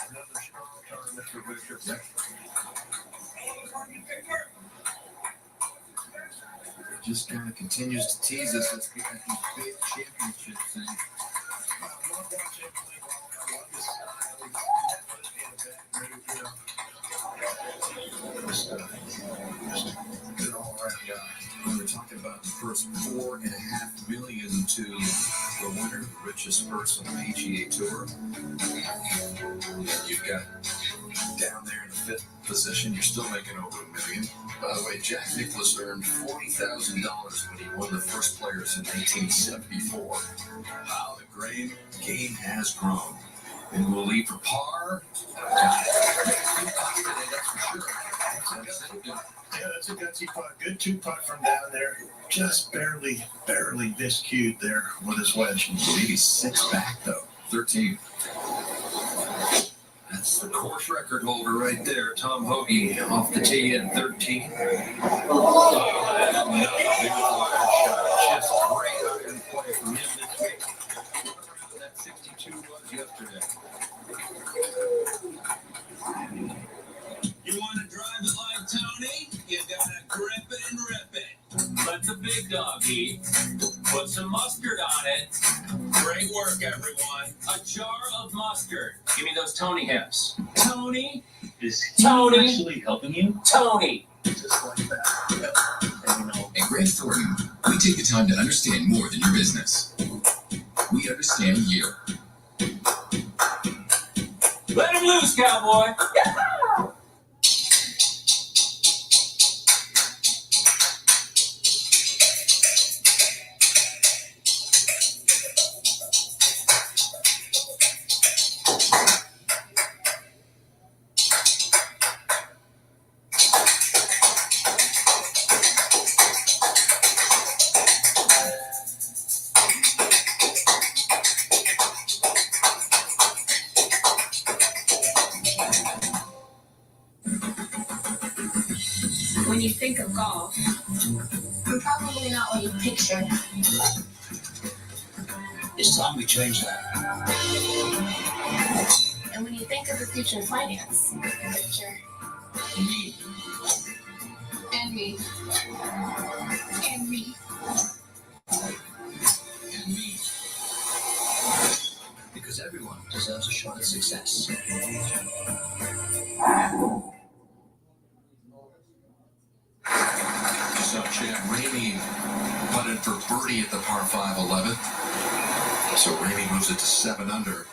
Another strong tournament for Victor. Just kind of continues to tease us. Let's get at the big championship thing. Good all-around guy. We were talking about the first $4.5 million to the winner, the richest person on the PGA Tour. You've got down there in the 5th position, you're still making over $1 million. By the way, Jack Nicklaus earned $40,000 when he won the first Players in 1974. Wow, the grain, the game has grown. And we'll leave for par. Yeah, that's a gutsy putt. Good 2-putt from down there. Just barely miscued there with his wedge. Maybe 6 back, though. 13. That's the course record holder right there. Tom Hoagie off the tee at 13. Another beautiful iron shot. Just great iron play from him this week. That 62 was yesterday. You want to drive it like Tony? You gotta grip it and rip it. Let the big dog eat. Put some mustard on it. Great work, everyone. A jar of mustard. Give me those Tony hips. Tony? Is he Tony? actually helping you? Tony! Just like that. And, you know, At Grant Thornton, we take the time to understand more than your business. We understand you. Let him loose, cowboy! When you think of golf, I'm probably not what you picture. It's time we change that. And when you think of the future of finance, picture. Me. And me. And me. And me. Because everyone deserves a shot at success. So Chad Ramey putted for birdie at the par 5 11th. So Ramey moves it to 7 under.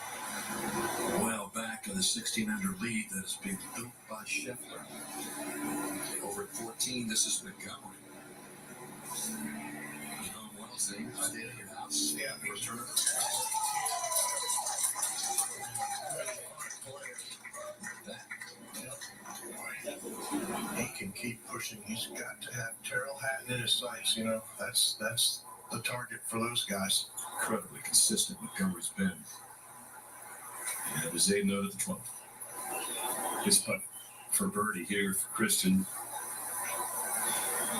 Well back to the 16 under lead that is being built by Scheffler. Over at 14, this is Montgomery. You know him well, see? I did at your house. Yeah, he was terrific. He can keep pushing. He's got to have Terrell Hatton in his sights. You know, that's the target for those guys. Incredibly consistent Montgomery's been. And it was 8-0 to the 12th. His putt for birdie here for Christian.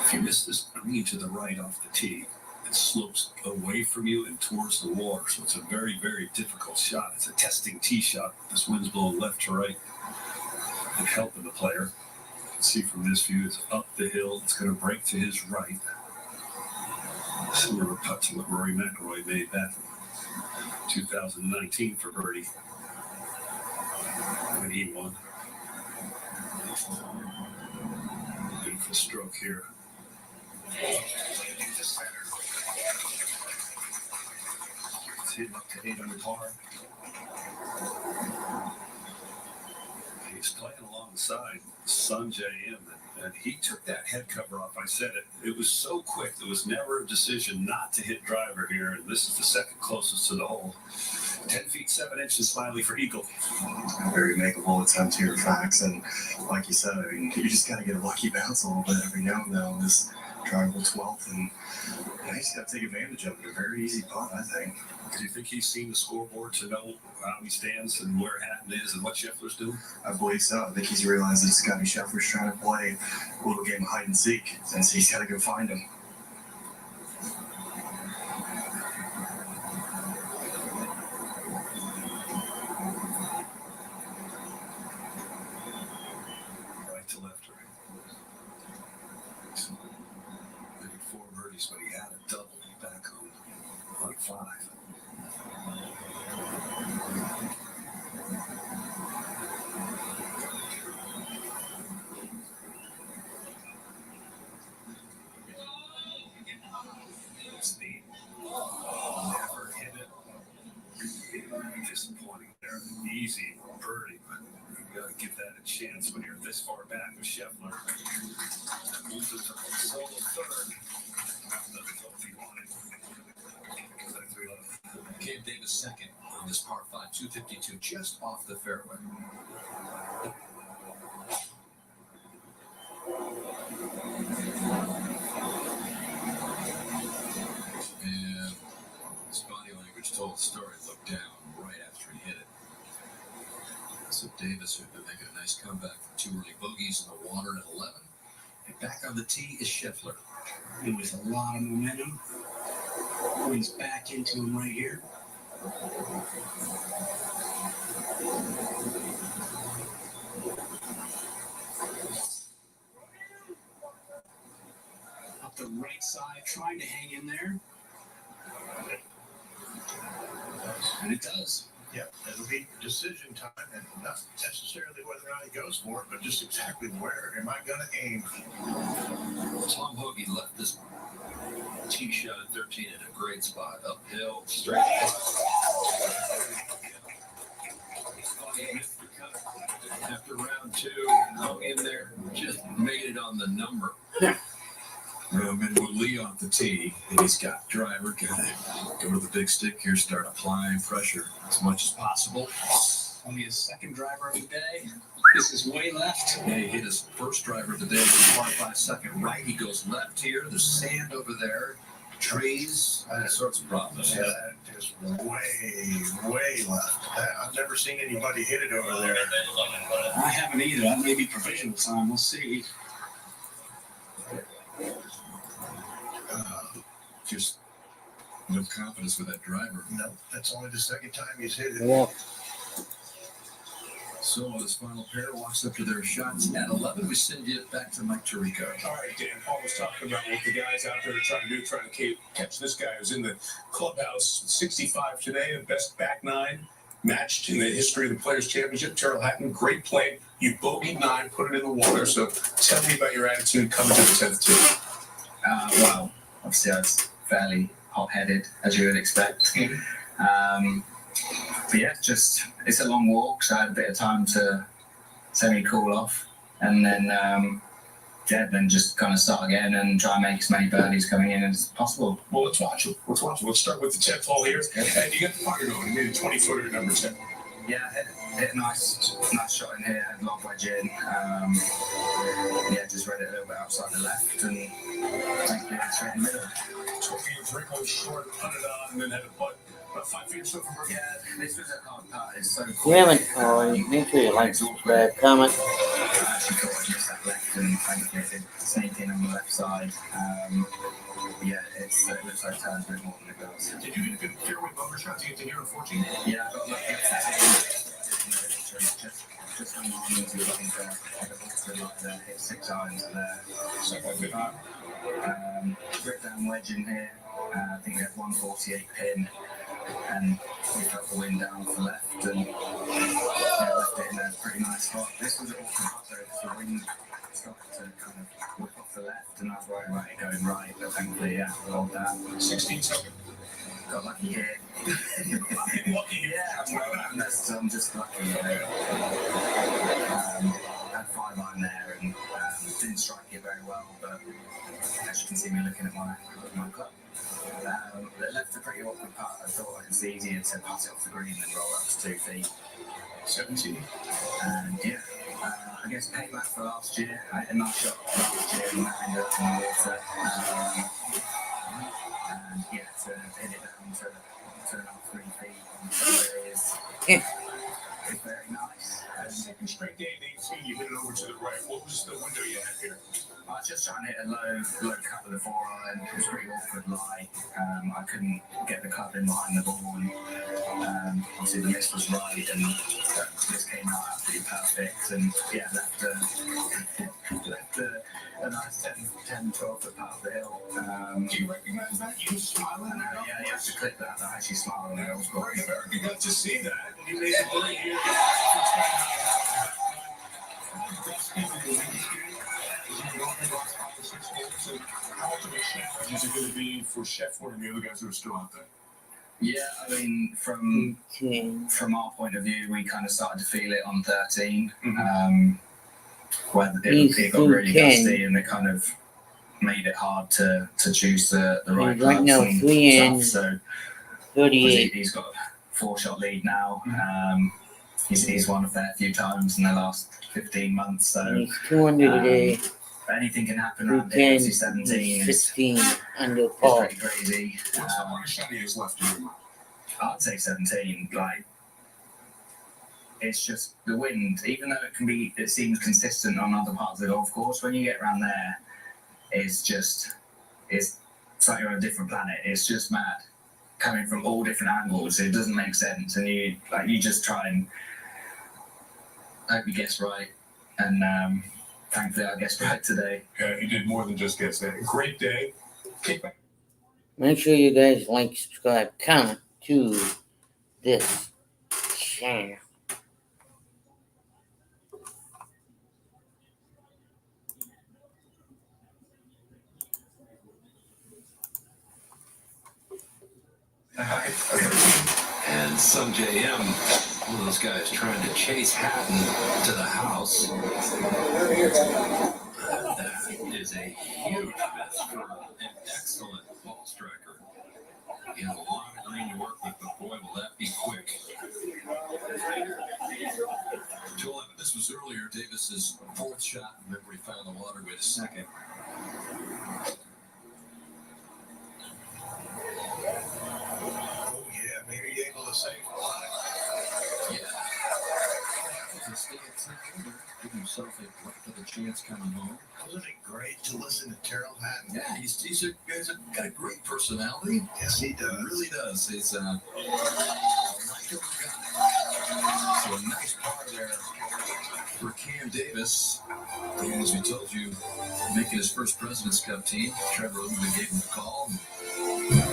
If you miss this green to the right off the tee, it slopes away from you and towards the water. So it's a very, very difficult shot. It's a testing tee shot. This wind's blowing left to right and helping the player. You can see from this view, it's up the hill. It's going to break to his right. Similar putt to what Rory McIlroy made back in 2019 for birdie when he won. Beautiful stroke here. It's hit up to 8 under par. He's playing alongside Sanjay M, and he took that head cover off. I said it. It was so quick. There was never a decision not to hit driver here, and this is the second closest to the hole. 10 feet 7 inches Smiley for eagle. Very makeable attempt here, Fax, and like you said, I mean, you just got to get a lucky bounce a little bit every now and then on this drivable 12th, and you just got to take advantage of it. A very easy putt, I think. Do you think he's seen the scoreboard to know how he stands and where Hatton is and what Scheffler's doing? I believe so. I think he's realized that Scotty Scheffler's trying to play a little game of hide and seek, and so he's got to go find him. Right to left, right. Maybe 4 birdies, but he had a double back on 5. Speed. Never hit it. Disappointing there. Easy birdie, but you got to give that a chance when you're this far back with Scheffler. That moves it to a solo third. That's what he wanted. Because I threw it. Can't Davis second on this par 5, 252, just off the fairway. And his body language told the story. Looked down right after he hit it. So Davis, who'd been making a nice comeback from 2 early bogeys in the water at 11. And back on the tee is Scheffler. It was a lot of momentum. He's back into him right here. Up the right side, trying to hang in there. And it does. Yep, it'll be decision time, and not necessarily whether or not he goes for it, but just exactly where am I going to aim. Tom Hoagie left this tee shot at 13 in a great spot, uphill, straight. He missed the cut after round 2. Hung in there, just made it on the number. Roman Woolley off the tee, and he's got driver. Gotta go to the big stick here, start applying pressure as much as possible. Only his second driver of the day. This is way left. Yeah, he hit his first driver of the day with a par 5 second right. He goes left here. There's sand over there, trees, all sorts of problems. Yeah, that is way left. I've never seen anybody hit it over there. I haven't either. That may be provisional time. We'll see. Just no confidence with that driver. No, that's only the second time he's hit it. Yeah. So this final pair walks up to their shots at 11. We send you back to Mike Tirico. All right, Dan, Paul was talking about what the guys out there are trying to do, trying to catch this guy who's in the clubhouse, 65 today, the best back 9 matched in the history of the Players' Championship. Terrell Hatton, great play. You bogeyed 9, put it in the water. So tell me about your attitude coming to the 10th tee. Well, obviously I was fairly hot-headed, as you would expect. But yeah, just it's a long walk, so I had a bit of time to semi-cool off, and then then just kind of start again and try and make as many birdies coming in as possible. Well, let's watch it. Let's start with the 10th hole here. And you got the putter going. You made a 20-footer number 10. Yeah, hit a nice shot in here, had a long wedge in. Just read it a little bit outside the left and thankfully straight in the middle. 3 holes short, putted on, and then had a putt about 5 feet or so from her. Yeah, this was a hard putt. It's so If you haven't already, make sure you like, subscribe, comment. I actually thought I missed that left and thankfully it did sneak in on the left side. It looks like it turns a bit more than it does. Did you get a good fairway bumper shot to get to here on 14? Yeah, I got lucky at just hung on into the bunker. I got also like that, hit 6 irons there. Grip down wedge in here. I think we had 148 pin, and we felt the wind down to the left and left it in a pretty nice spot. This was an awkward putt though, because the wind started to kind of whip off the left, and I was worried about it going right, but thankfully, I rolled that. 16 seconds. Got lucky here. Lucky here. I'm just lucky. Had 5 iron there and didn't strike it very well, but as you can see me looking at my club. It left a pretty awkward putt. I thought it was easier to putt it off the green than roll up to 2 feet. 17. And I guess payback for last year. I hit a nice shot last year and that ended up in the water. And to hit it down to 2.5, 3 feet on the is very nice. Second straight day at 18, you hit it over to the right. What was the window you had here? I was just trying to hit a low cut with a 4 iron. It was a pretty awkward lie. I couldn't get the club in behind the ball, and obviously the miss was right, and this came out absolutely perfect. And left a nice 10, 12 foot part of the hill. Do you recognize that? You smiling? Yeah, you have to click that. I actually smiled on it. It was Great, America got to see that. And you made a great year. How much of a challenge is it going to be for Scheffler and the other guys who are still out there? Yeah, I mean, from our point of view, we kind of started to feel it on 13. Where it got really gusty and it kind of made it hard to choose the right right now, clubs 3 and in. stuff. So 38. He's got a 4-shot lead now. He's won a fair few times in the last 15 months. So And he's 2 under today. Anything can happen around Through 10, 17. he's 16 under It's par. pretty crazy. How much shot he has left to him? I'd say 17. Like, it's just the wind, even though it seems consistent on other parts of the golf course, when you get around there, it's like you're on a different planet. It's just mad, coming from all different angles. It doesn't make sense, and you just try and hope you guess right. And thankfully, I guessed right today. Yeah, he did more than just guess that. Great day. Make sure you guys like, subscribe, comment to this channel. And some JM, one of those guys trying to chase Hatton to the house. That is a huge miss for an excellent ball striker. He has a lot of green to work with, but boy, will that be quick. 211. This was earlier. Davis's 4th shot. Remember, he found the water with 2nd. Maybe you're able to save a lot. Yeah. Give himself a breath of a chance coming home. Wasn't it great to listen to Terrell Hatton? Yeah, he's got a great personality. Yes, he does. He really does. He's a likable guy. So a nice par there for Cam Davis. And as we told you, making his first President's Cup team. Trevor Littleman gave him a call.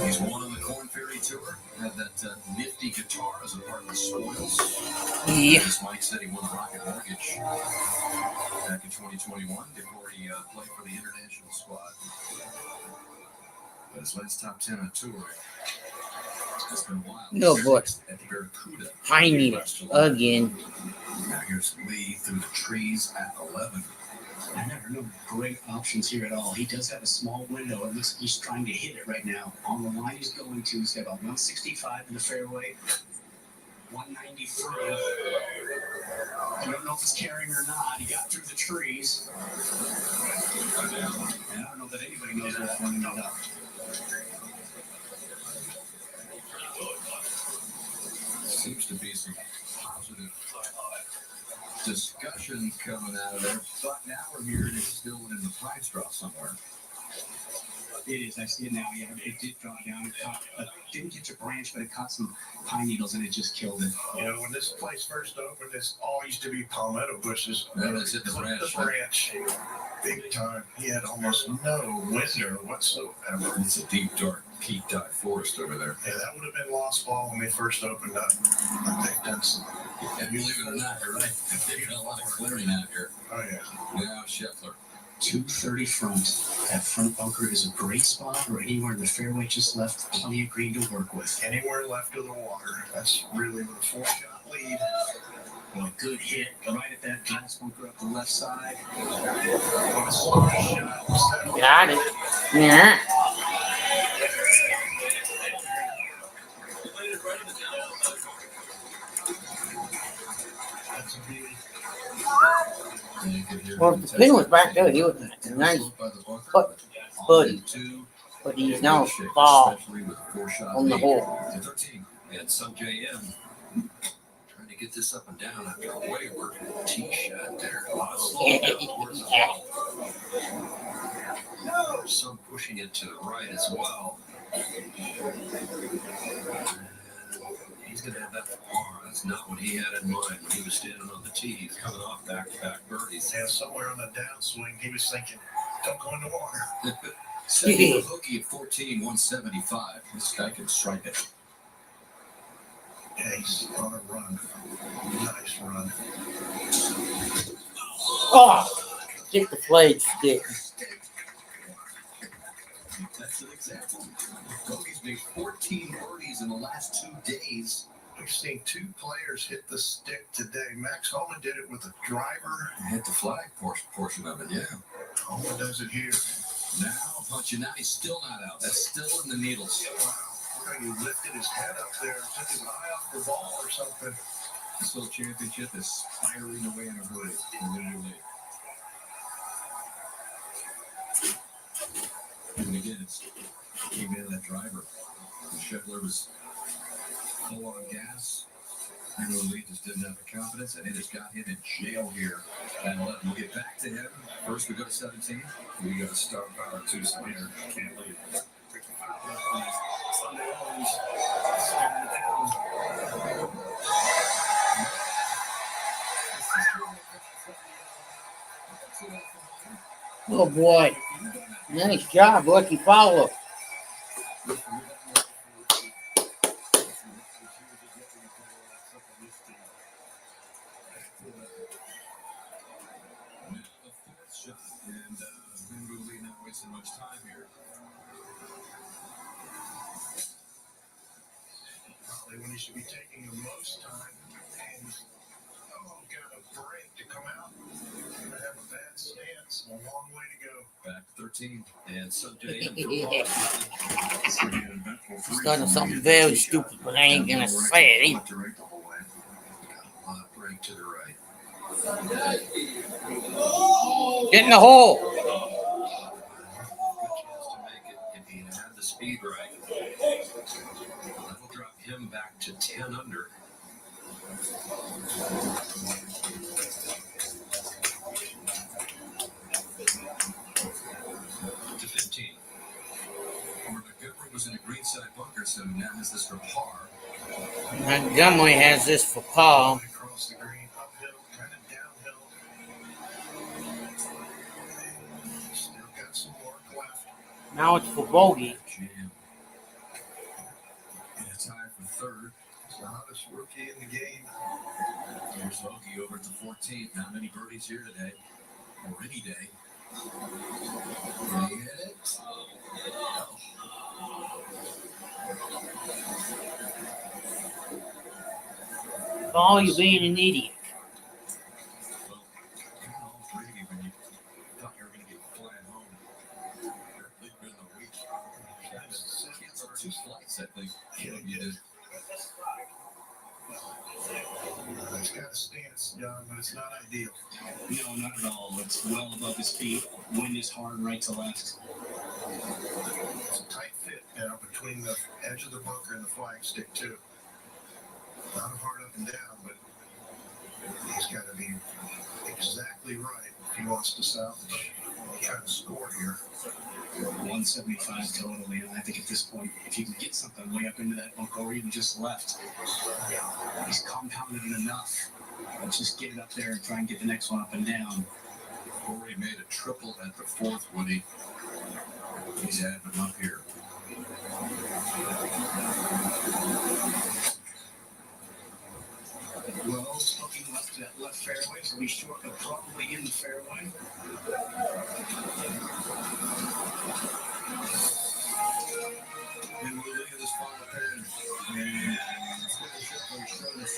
He's won on the Corn Ferry Tour. Had that nifty guitar as a part of the spoils. Yeah. As Mike said, he won the Rocket Mortgage back in 2021 before he played for the international squad. But his last top 10 on tour. It's been a while. No, boy. At Barracuda. High needles again. Now here's Lee through the trees at 11. I never know great options here at all. He does have a small window. It looks like he's trying to hit it right now. On the line he's going to, he's got about 165 in the fairway, 193. I don't know if it's carrying or not. He got through the trees. And I don't know that anybody knows what's running it up. Seems to be some positive discussion coming out of there, but now we're hearing it's still in the pine straw somewhere. It is. I see it now. Yeah, it did draw down. It caught, didn't catch a branch, but it caught some pine needles and it just killed it. You know, when this place first opened, this all used to be palmetto bushes. That is it, the branch. Big time. He had almost no winter whatsoever. It's a deep, dark, peat dye forest over there. Yeah, that would have been lost ball when they first opened up. But they've done some. And believe it or not, you're right. They've got a lot of clearing out here. Oh, yeah. Now, Scheffler. 230 front. That front bunker is a great spot, or anywhere in the fairway just left, plenty of green to work with. Anywhere left of the water. That's really with a 4-shot lead. Well, a good hit right at that glass bunker up the left side. Got it. Yeah. That's a beauty. Well, if the pin was back there, he was a nice buddy. But he's now far on the hole. 13. And some JM trying to get this up and down after a wayward tee shot there. Some pushing it to the right as well. He's going to have that par. That's not what he had in mind when he was standing on the tee. He's coming off back-to-back birdies. Yeah, somewhere on the downswing, he was thinking, don't go in the water. Second hooky at 14, 175. This guy can strike it. Yeah, he's on a run. Nice run. Oh, get the flag stick. That's an example. Bogey's made 14 birdies in the last 2 days. We've seen 2 players hit the stick today. Max Holman did it with a driver. Hit the flag portion of it, yeah. Holman does it here. Now, punching out. He's still not out. That's still in the needles. Wow. He lifted his head up there, took his eye off the ball or something. This whole championship is spiraling away in a hurry. Literally. And again, it's came in that driver. And Scheffler was full on gas. And Lee just didn't have the confidence, and it has got him in jail here. And we'll get back to him. First, we go to 17. We got to start power 2 Slater. Can't leave. Sunday Owens staring down. Oh boy. Nice job, lucky follow. And Lee not wasting much time here. Probably when he should be taking the most time. And got a break to come out. Gonna have a bad stance. A long way to go. Back to 13. And Sunday. Yeah. He's done something very stupid, but I ain't gonna say it either. Break to the right. Get in the hole. Good chance to make it if he had the speed right. That'll drop him back to 10 under. To 15. Montgomery was in a greenside bunker, so now has this for par. Montgomery has this for par. Across the green, uphill, kind of downhill. Still got some work left. Now it's for bogey. Jam. And a tie for third. It's the hottest rookie in the game. Here's Logie over to 14. Not many birdies here today, or any day. Can he hit it? Oh, you're being an idiot. Well, all three of you, when you thought you were going to get flying home later in the week, canceled 2 flights, I think. You did. It's got a stance, John, but it's not ideal. No, not at all. It's well above his feet. Wind is hard right to left. It's a tight fit now between the edge of the bunker and the flagstick, too. Not hard up and down, but he's got to be exactly right if he wants to salvage try to score here. 175 totally, and I think at this point, if you can get something way up into that bunker or even just left, he's compounded it enough. Let's just get it up there and try and get the next one up and down. Corey made a triple at the 4th, Woody. He's adding them up here. Well, looking left to that left fairway, so he's short, but probably in the fairway. And we'll look at this final page. And showing us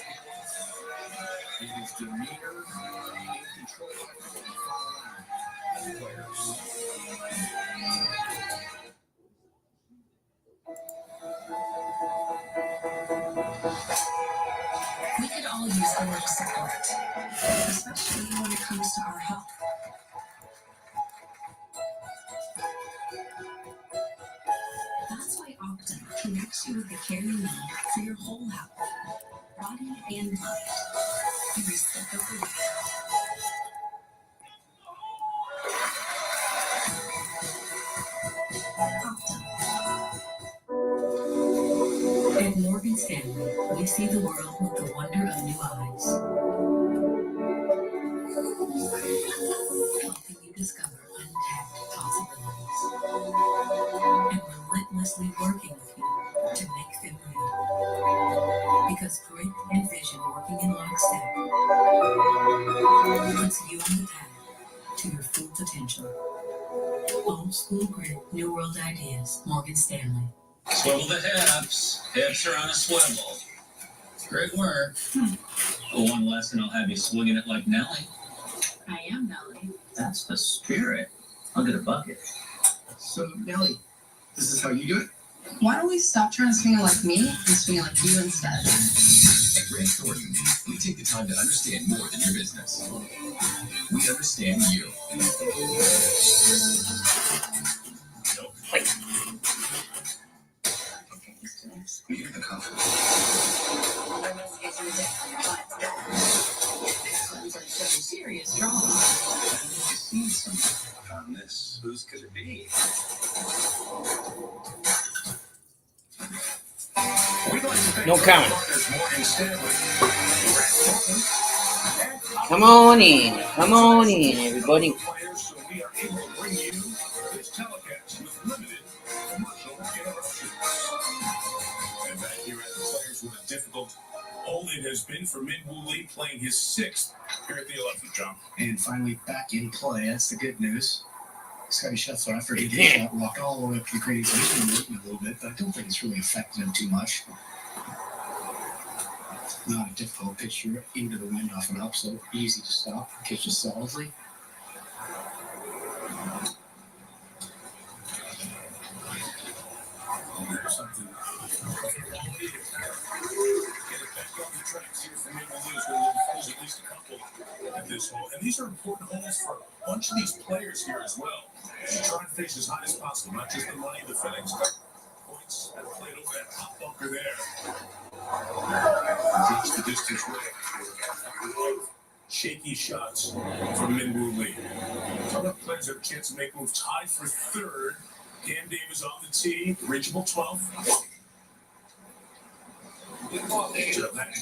his demeanor and control of the players. We could all use a little support, especially when it comes to our health. That's why Optum connects you with the care you need for your whole health, body and mind, every step of the way. At Morgan Stanley, we see the world with the wonder of new eyes. Helping you discover untapped possibilities. And relentlessly working with you to make them real. Because grit and vision working in lockstep puts you on the path to your full potential. Old school grit, new world ideas. Morgan Stanley. Swivel the hips. Hips are on a swivel. Great work. For one lesson, I'll have you swinging it like Nelly. I am Nelly. That's the spirit. I'll get a bucket. So, Nelly, this is how you do it? Why don't we stop trying to swing it like me and swing it like you instead? At Grant Thornton, we take the time to understand more than your business. We understand you. We get the coffee. Sounds like some serious drama. You've seen something on this. Whose could it be? No comment. Come on in, everybody. So we are able to bring you this telecast with limited commercial interruptions. And back here at the Players with a difficult hole it has been for Min Woo Lee, playing his 6th here at the 11th, John. And finally back in play. That's the good news. Scotty Scheffler, after he did shot, walked all the way up to the green. He's been moving a little bit, but I don't think it's really affected him too much. Not a difficult picture into the wind off an upslope. Easy to stop. Catches solidly. There's something. Get it back on the tracks here for Min Woo Lee. There's at least a couple at this hole. And these are important holes for a bunch of these players here as well. You try and finish as high as possible, not just the money, the FedEx Cup points that played over that hot bunker there. Takes the distance away. Shaky shots from Min Woo Lee. Other players have a chance to make moves. Tied for 3rd. Cam Davis on the tee, reachable 12th.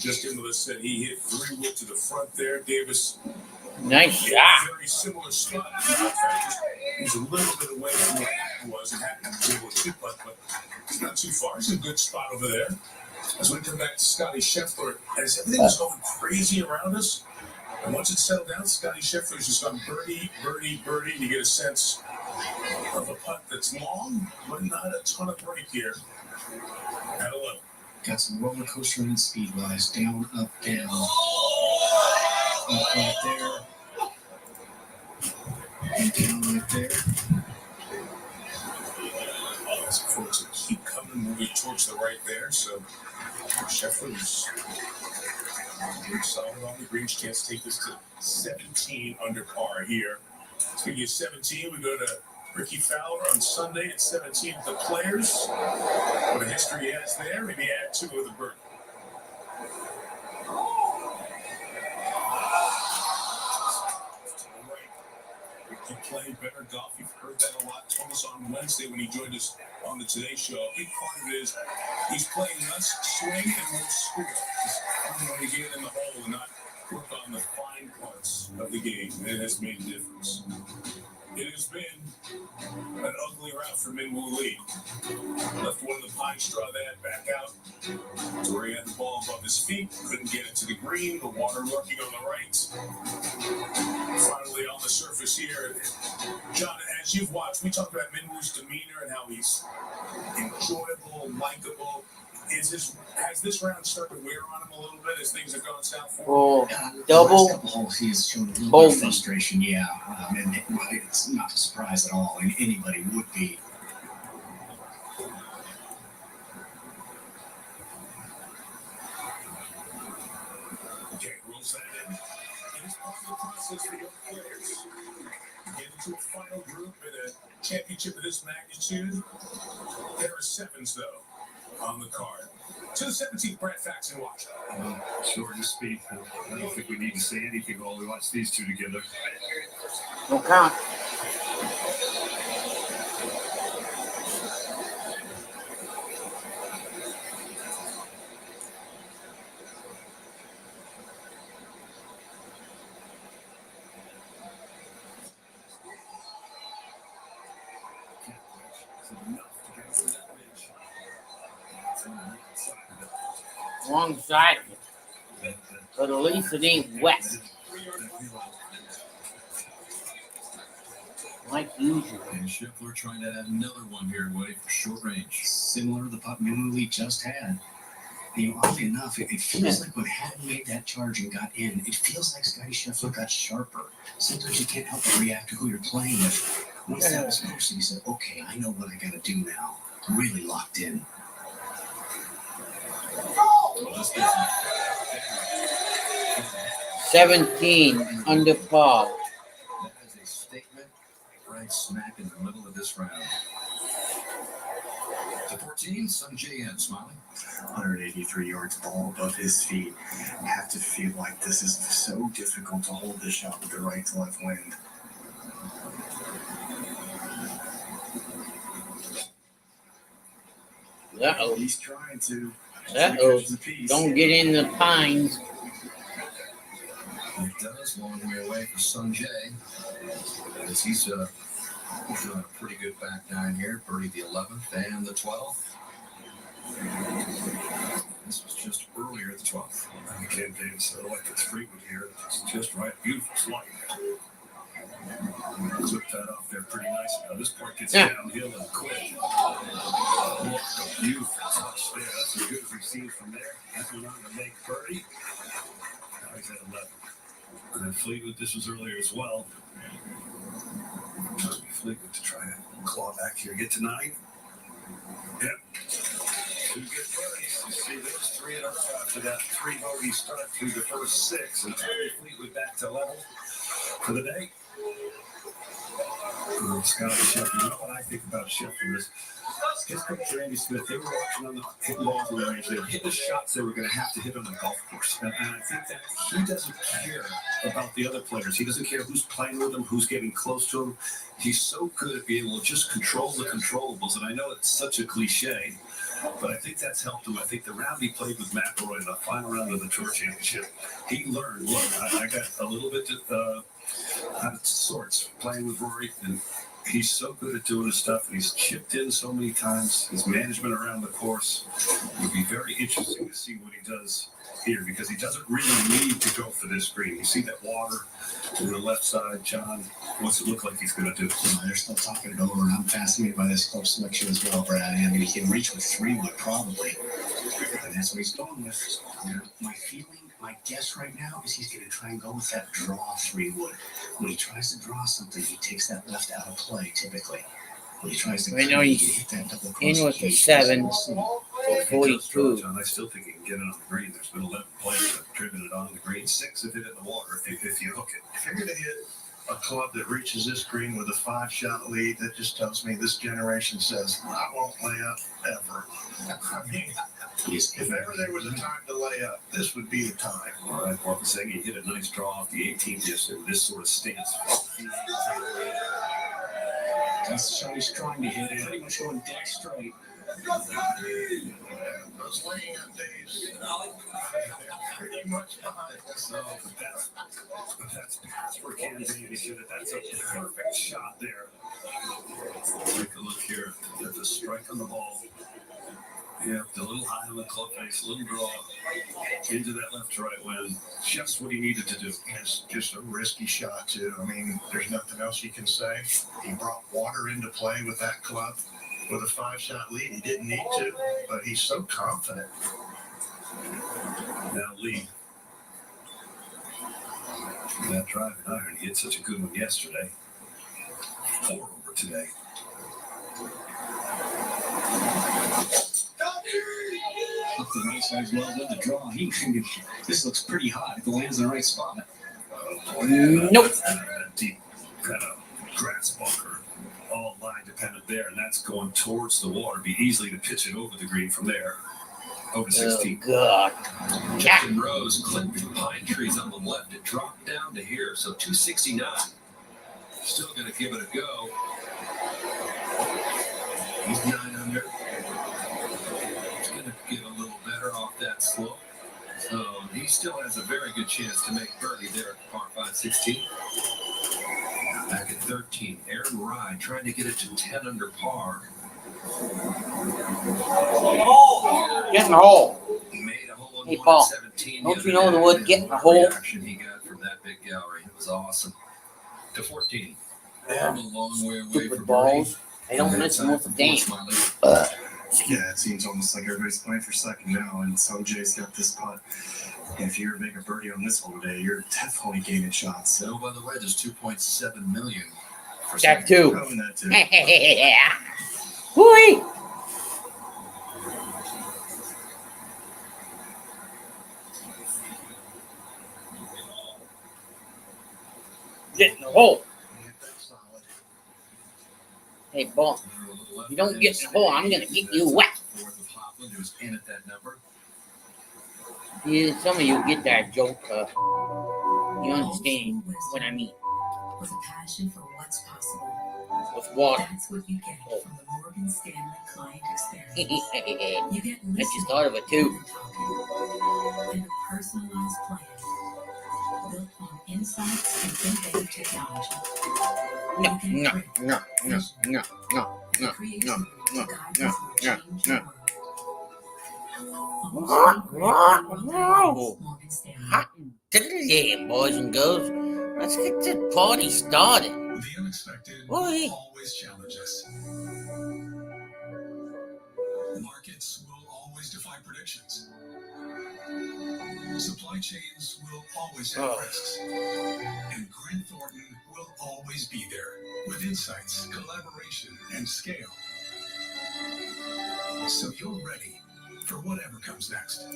Just into the set, he hit 3 wood to the front there. Davis. Nice shot. Very similar spot. He's a little bit away from where Hatton was, and Hatton was able to putt, but it's not too far. It's a good spot over there. As we come back to Scotty Scheffler, as everything was going crazy around us, and once it settled down, Scotty Scheffler's just gone birdie, birdie, birdie. You get a sense of a putt that's long, but not a ton of break here at 11. Got some roller coaster and speed wise. Down, up, down. Up right there. And down right there. As folks keep coming, moving towards the right there. So Scheffler's doing solid on the green. Chance to take this to 17 under par here. Speaking of 17, we go to Ricky Fowler on Sunday at 17 at the Players. What a history he has there. Maybe add 2 with a birdie. Ricky playing better golf. You've heard that a lot. Told us on Wednesday when he joined us on the Today Show. A big part of it is he's playing less swing and more score. He's finding to get in the hole and not work on the fine parts of the game. It has made a difference. It has been an ugly route for Min Woo Lee. Left one of the pine straw that back out to where he had the ball above his feet. Couldn't get it to the green. The water lurking on the right. Finally on the surface here. John, as you've watched, we talked about Min Woo's demeanor and how he's enjoyable, likable. Has this round started to wear on him a little bit as things have gone south for him? Double. The last couple holes, he has shown a little bit of frustration, yeah. And it's not a surprise at all. And anybody would be. Okay, rolls that in. And it's part of the process for young players. Get into a final group in a championship of this magnitude. There are 7s, though, on the card. To the 17th, Brad Faxon watch. Short and speak. I don't think we need to say anything while we watch these 2 together. No count. Wrong side, but at least it ain't wet. Like usual. And Scheffler trying to add another one here away for short range. Similar to the putt Min Woo Lee just had. You know, oddly enough, it feels like when Hatton made that charge and got in, it feels like Scotty Scheffler got sharper. Sometimes you can't help but react to who you're playing with. Once that was posted, he said, okay, I know what I got to do now. really locked in. 17 under par. That is a statement right smack in the middle of this round. To 14, Sung Jae Im smiling. 183 yards ball above his feet. I have to feel like this is so difficult to hold this shot with the right to left wind. Uh-oh. He's trying to. Uh-oh. Don't get in the pines. It does, long way away for Sung Jae. As he's doing a pretty good back nine here. Birdie the 11th and the 12th. This was just earlier the 12th. I can't believe it's electric frequent here. It's just right. Beautiful slide. Clip that off there pretty nice. Now this part gets downhill and quick. What a beautiful touch there. That's as good as we've seen from there. That went on to make birdie. Now he's at 11. And then Fleetwood, this was earlier as well. Fleetwood to try to claw back here. Get to 9. Yep. 2 good birdies. You see those 3 in a row after that 3 bogey start through the first 6. And Fleetwood back to level for the day. Scott Scheffler. You know what I think about Scheffler is his coach Randy Smith. They were watching on the hitting balls in the range. They were hitting the shots they were going to have to hit on the golf course. And I think that he doesn't care about the other players. He doesn't care who's playing with him, who's getting close to him. He's so good at being able to just control the controllables. And I know it's such a cliche, but I think that's helped him. I think the round he played with McIlroy in the final round of the Tour Championship, he learned, look, I got a little bit out of sorts playing with Rory, and he's so good at doing his stuff, and he's chipped in so many times. His management around the course would be very interesting to see what he does here, because he doesn't really need to go for this green. You see that water to the left side, John? What's it look like he's going to do? They're still talking it over, and I'm fascinated by this coach selection as well, Brad. I mean, he can reach with 3 wood probably, and that's what he's going with. My guess right now is he's going to try and go with that draw 3 wood. When he tries to draw something, he takes that left out of play typically. When he tries to hit that double cross, in with the 7, 42. John, I still think he can get it on the green. There's been 11 players that have driven it on the green. 6 have hit it in the water if you hook it. If you're going to hit a club that reaches this green with a 5-shot lead, that just tells me this generation says, I won't lay up ever. I mean, if ever there was a time to lay up, this would be the time. All right, Mark saying he hit a nice draw off the 18th just in this sort of stance. That's the shot he's trying to hit. Pretty much going dead straight. Those laying up days, pretty much behind us. So that's past where Cam Davis hit it. That's a perfect shot there. Take a look here at the strike on the ball. Yeah, a little high on the club face, a little draw into that left to right wind. Just what he needed to do. It's just a risky shot, too. I mean, there's nothing else you can say. He brought water into play with that club with a 5-shot lead. He didn't need to, but he's so confident. Now, Lee. That driving iron, he hit such a good one yesterday. 4 over today. Up the right side as well with the draw. This looks pretty hot if it lands in the right spot. Nope. Deep kind of grass bunker, all line dependent there, and that's going towards the water. Be easily to pitch it over the green from there. Over 16. Oh, God. Captain Rose clipped pine trees on the left. It dropped down to here, so 269. Still going to give it a go. He's 9 under. He's going to get a little better off that slope. So he still has a very good chance to make birdie there at par 5, 16. Back at 13, Aaron Rye trying to get it to 10 under par. Get in the hole. He made a hole in Hey, Paul, 17. don't you know the word get in the hole? Reaction he got from that big gallery. It was awesome. To 14. Yeah. A long way away Stupid from balls. birdie. They don't miss them with a damn. Yeah, it seems almost like everybody's playing for second now, and so Jay's got this putt. And if you're making a birdie on this hole today, you're definitely gaining shots. So, by the way, there's 2.7 million for That too. Oh, and that too. Whoo! Get in the hole. Hey, boy, if you don't get in the hole, I'm going to get you wet. Yeah, some of you get that joke. You understand what I mean. With a passion for what's possible. With water. That's what you get from the Morgan Stanley client experience. You get I just thought of it too. And a personalized plan built on insights and innovative technology. No. Hot diggity, boys and girls. Let's get this party started. The unexpected Boy. always challenge us. Markets will always defy predictions. Supply chains will always have risks. And Grant Thornton will always be there with insights, collaboration, and scale. So you're ready for whatever comes next.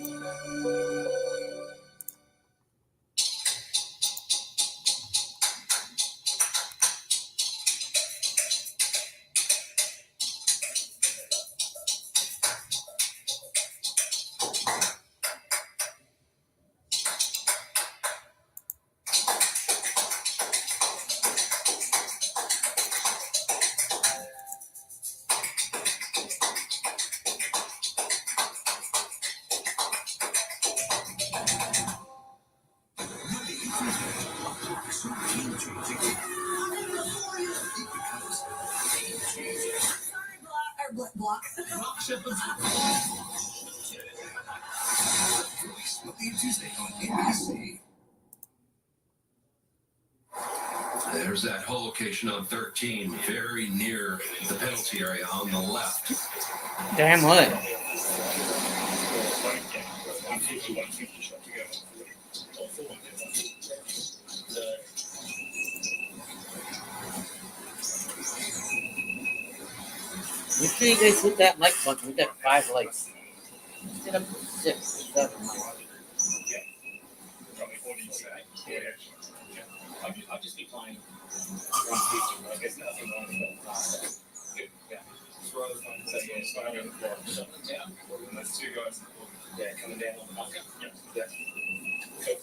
Block. Tuesday on NBC. There's that hole location on 13, very near the penalty area on the left. Damn what? Make sure you guys hit that like button. We got 5 likes. Instead of 6 or 7 likes. I'll just be fine. 150. Like, it's nothing wrong with that. Yeah. It's rather fun to say, yeah, starting on the floor. Yeah. And those two guys, yeah, coming down on the bunker. Yeah. Cool.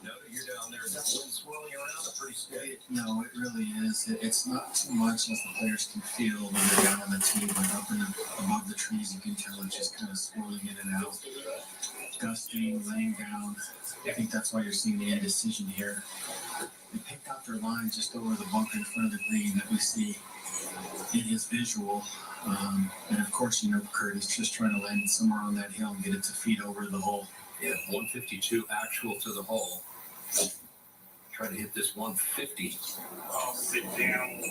No, you're down there. Is that wind swirling around? It's pretty steady. No, it really is. It's not too much as the players can feel when they're down on the tee, but up and above the trees, you can tell it's just kind of swirling in and out. Gusting, laying down. I think that's why you're seeing the indecision here. They picked out their line just over the bunker in front of the green that we see in his visual. And of course, Kurt is just trying to land somewhere on that hill and get it to feed over the hole. Yeah, 152 actual to the hole. Try to hit this 150. I'll sit down.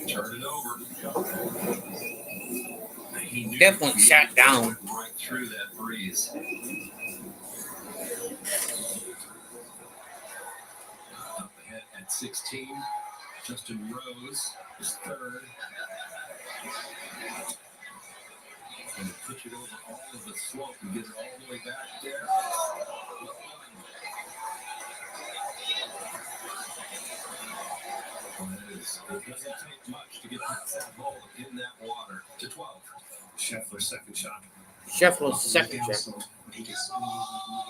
Turn it over. He knew Definitely sat down. Right through that breeze. Up ahead at 16. Justin Rose is third. And push it over all of the slope and get it all the way back there. It doesn't take much to get past that hole in that water to 12. Scheffler's second shot. Scheffler's second shot.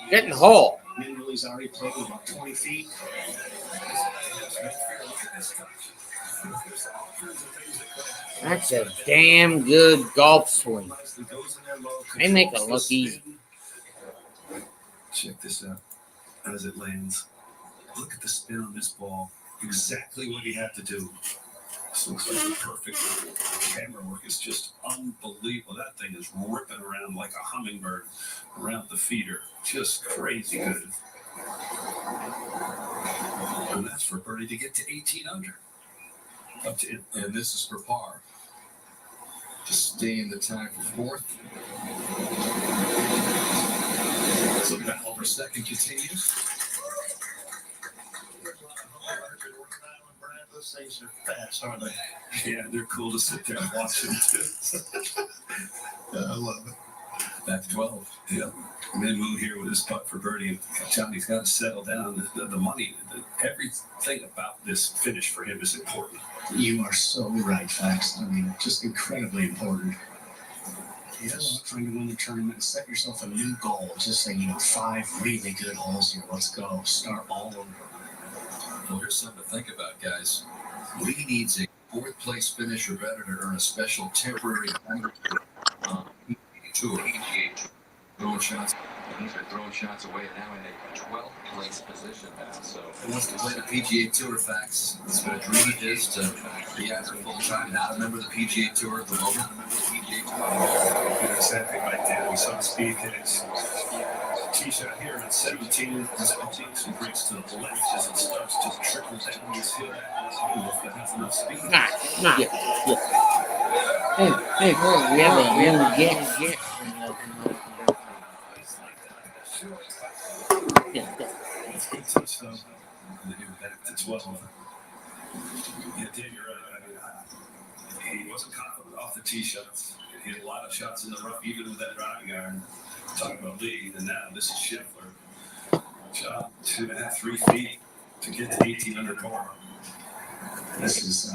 Get in the hole. Minwilly's already played about 20 feet. That's a damn good golf swing. They make it look easy. Check this out as it lands. Look at the spin on this ball. Exactly what he had to do. This looks like the perfect camera work. Is just unbelievable. That thing is ripping around like a hummingbird around the feeder. Just crazy good. And that's for birdie to get to 18 under. Up to, and this is for par. To stay in the tie for fourth. So the battle for second continues. Those things are fast, aren't they? Yeah, they're cool to sit there and watch them too. I love it. That's 12. Yeah. Mid-moon here with his putt for birdie. I'm telling you, he's got to settle down. The money, everything about this finish for him is important. You are so right, Fax. I mean, just incredibly important. Yes. Trying to win the tournament, set yourself a new goal. Just say, 5 really good holes here. Let's go. Start all over. Well, here's something to think about, guys. Lee needs a 4th place finish or better to earn a special temporary membership on PGA Tour. Throwing shots away now in a 12th place position now. So he wants to play the PGA Tour, Facts. It's been a dream of his to be out there full time. Not a member of the PGA Tour at the moment. Exactly right there. We saw Speed hit his tee shot here at 17. He breaks to the legs as it starts to trickle down his hill. That has enough speed. Nah. Hey, bro, we have a get. Yeah. It's good touch, though. That's well. Yeah, Dave, you're right. I mean, he wasn't confident off the tee shots. He had a lot of shots in the rough, even with that driving iron. Talking about Lee, and now this is Scheffler. Shot 2.5, 3 feet to get to 18 under par. This is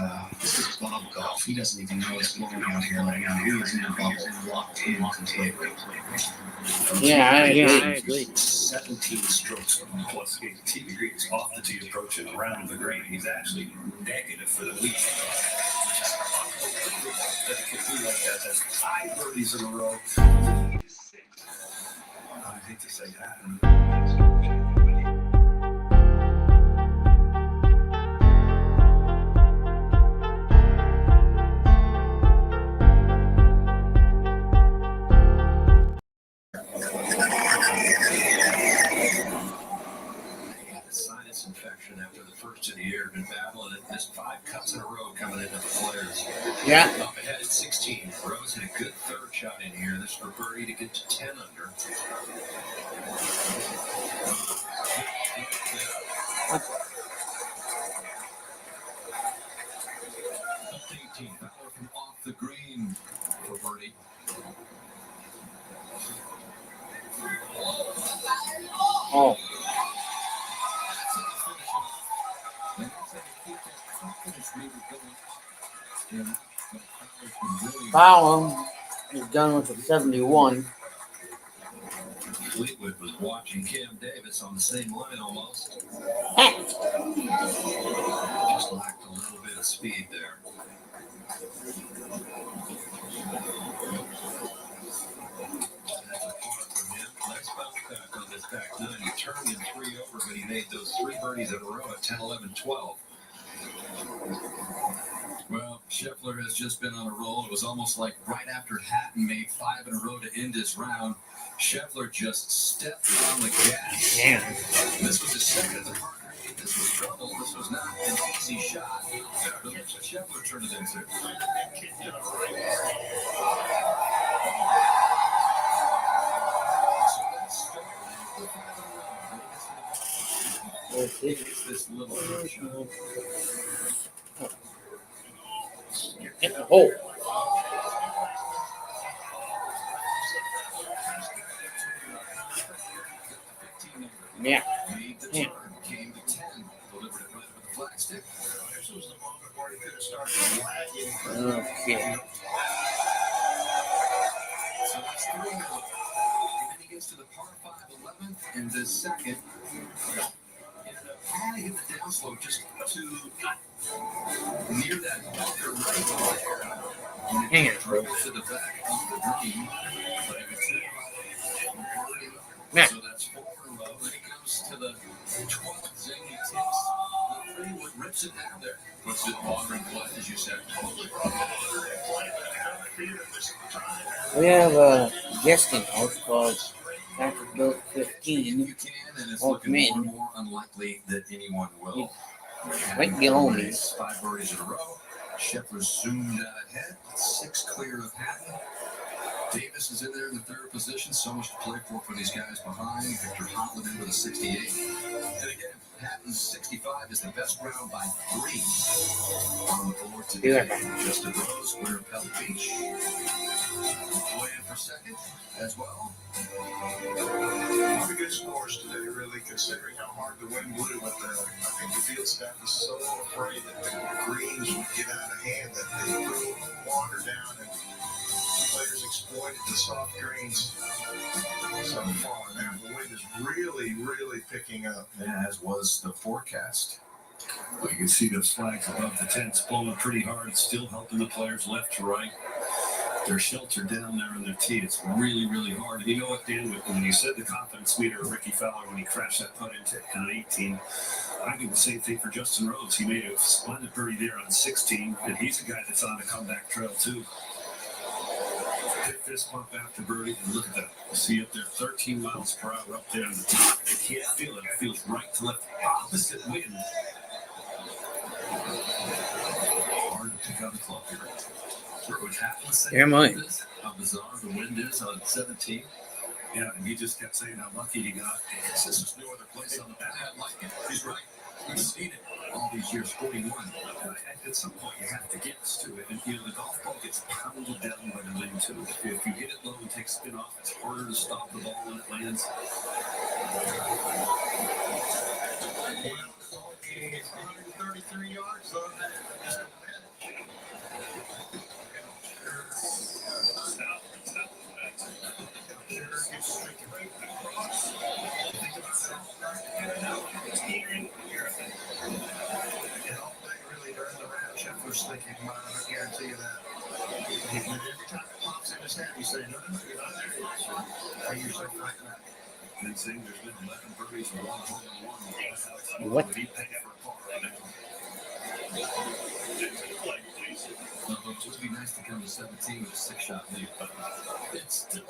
Bob Golf. He doesn't even know what's going on here right now. He is in the bubble and locked in completely. Yeah, I agree. 17 strokes plus 18 degrees off the tee approaching around the green. He's actually negative for the week. That it could be like that. That's 5 birdies in a row. I hate to say that. Infection after the first of the year, been battling it. Missed 5 cuts in a row coming into the Players. Yeah. Up ahead at 16. Rose hit a good 3rd shot in here. This for birdie to get to 10 under. Up 18. Fowler from off the green for birdie. Oh. Fowler is done with a 71. Fleetwood was watching Cam Davis on the same line almost. Just lacked a little bit of speed there. That's a par from him. Nice bounce back on this back 9. He turned in 3 over, but he made those 3 birdies in a row at 10, 11, 12. Well, Scheffler has just been on a roll. It was almost like right after Hatton made 5 in a row to end his round. Scheffler just stepped on the gas. Damn. This was his second at the partner. This was trouble. This was not an easy shot. Look at what Scheffler turned it into. It's this little shot. Oh. Yeah. Made the turn, came to 10, delivered it with the flag stick. This was the moment where he could have started lagging. Okay. So that's 3 now. And then he gets to the par 5 11th in this second. Had to hit the downslope just to near that bunker right there. Hang it, bro. To the back of the green. Yeah. So that's 4 in a row. Then he goes to the 12th zing. He takes the 3 wood, rips it down there. Puts it wandering play, as you said. We have a guesting house called Patrick Bill 15. You can, and it's Oh, looking man. more and more unlikely that anyone will. Might be lonely. 5 birdies in a row. Scheffler zoomed out ahead. 6 clear of Hatton. Davis is in there in the 3rd position. So much to play for these guys behind. Victor Hovland in with a 68. And again, Hatton's 65 is the best round by 3. On the board Be today, right back. Justin Rose, winner of Ponte Beach. Way in for second as well. Pretty good scores today, really, considering how hard the wind blew. But I think the field staff was so afraid that the greens would get out of hand that they threw a little water down, and players exploited the soft greens so far. Now the wind is really, really picking up. As was the forecast. Well, you can see those flags above the tents blowing pretty hard, still helping the players left to right. They're sheltered down there on their tee. It's really, really hard. And you know what, Dan, when you said the confidence meter of Ricky Fowler when he crashed that putt into on 18, I do the same thing for Justin Rose. He made a splendid birdie there on 16, and he's a guy that's on the comeback trail too. Hit fist bump after birdie, and look at that. You see up there, 13 miles per hour up there on the top. You can't feel it. It feels right to left, opposite wind. Hard to pick out the club here. What happened? Am I? How bizarre the wind is on 17. Yeah, and he just kept saying how lucky he got. This is no other place on the planet like it. He's right. We've seen it all these years, 41. At some point, you have to get to it. And, you know, the golf ball gets pounded down by the wind, too. If you hit it low and take spin off, it's harder to stop the ball when it lands. Well, it's only 133 yards, though. Thinking about it, I guarantee you that. Every time it pops in his head, you say, no, you're not there. I usually like that. And saying there's been 11 birdies and 1 hole in 1. What? He paid for a par right now. It would be nice to come to 17 with a 6-shot lead, but it's still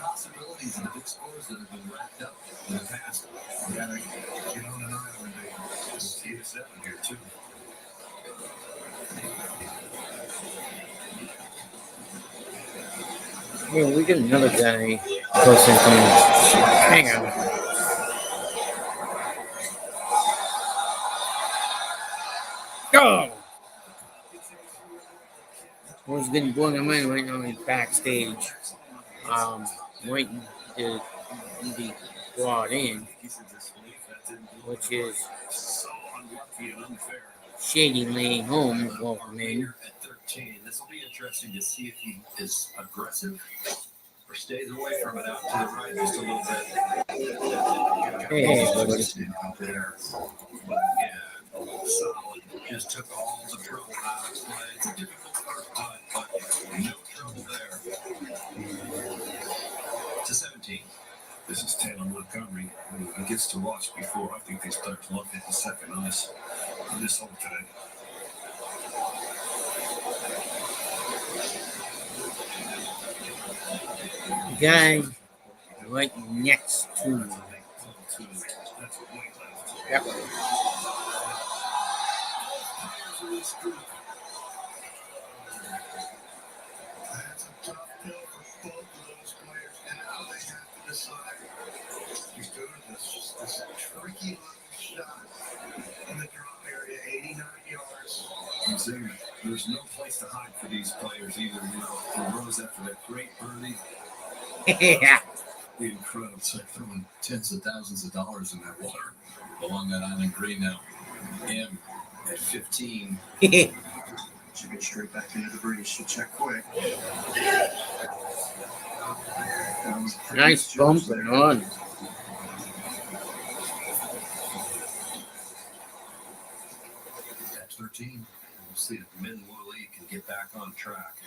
possibilities in the big scores that have been racked up in the past. You gotta get on an island, It's 8-7 here, too. Well, we get another guy person coming. Hang on. Go! What's been going on right now is backstage. Waiting to be brought in, which is Shady Lane Home welcome in. At 13, this will be interesting to see if he is aggressive or stays away from it out to the right just a little bit. Hey, buddy. Out there. Yeah, solid. Just took all the trouble out of his play. It's a difficult first putt, but no trouble there. To 17. This is Taylor Montgomery, who he gets to watch before. I think these players love hitting second on this hole today. The guy right next to. Yep. That's a tough pill for both of those players, and now they have to decide. He's doing this tricky looking shot in the drop area, 89 yards. I'm saying there's no place to hide for these players either. You know, for Rose after that great birdie. Yeah. Incredible. It's like throwing tens of thousands of dollars in that water along that island green now. M at 15. Should get straight back into the breeze. Should check quick. Nice bump and on. At 13, we'll see if Min Woolley can get back on track.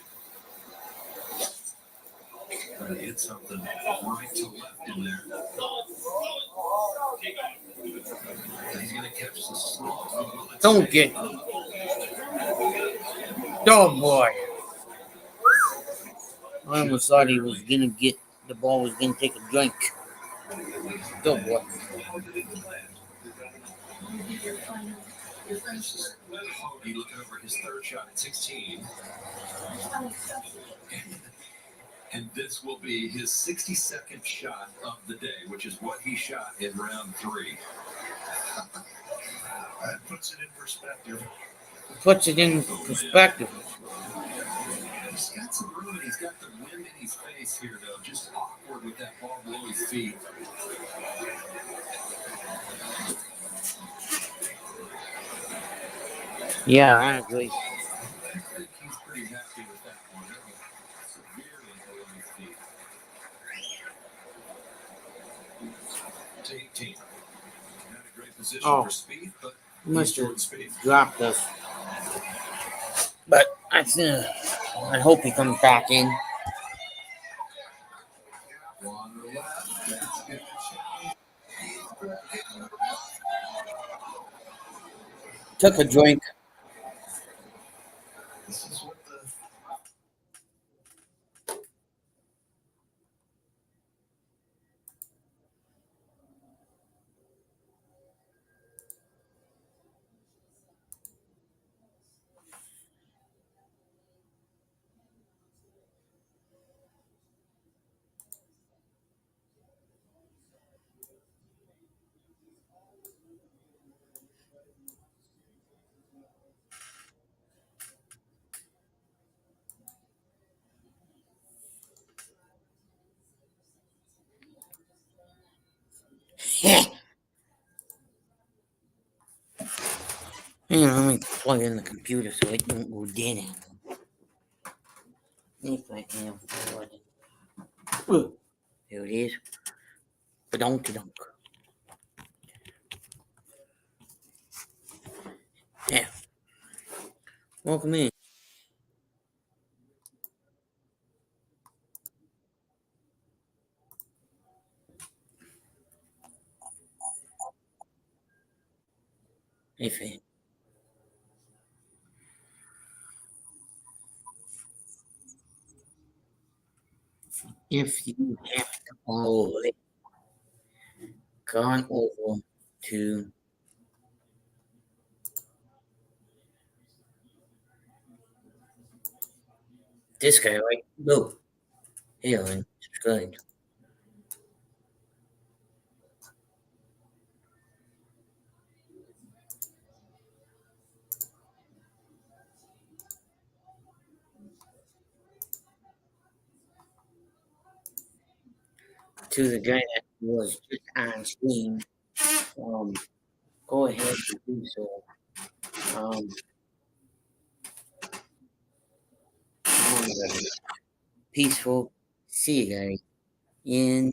Trying to hit something right to left in there. He's going to catch the slow. Don't get. Oh boy. I almost thought he was gonna get the ball was gonna take a drink. Oh boy. Hoagie looking over his third shot at 16. And this will be his 62nd shot of the day, which is what he shot in round 3. That puts it in perspective. Puts it in perspective. He's got some room and he's got the wind in his face here, though. Just awkward with that ball below his feet. Yeah, I agree. I think he's pretty happy with that one. That was severely below his feet. To 18. Not a great position for speed, but must short have speed. dropped us. But I hope he comes back in. Water left. That's good. Took a drink. This is what the Let me plug in the computer so it don't go dead. If I am. There it is. Ba-donk-a-donk. Yeah. Welcome in. If you have to follow it, gone over to this guy, right? Go. Here and subscribe. To the guy that was just on screen, go ahead and do so. Peaceful. See you guys in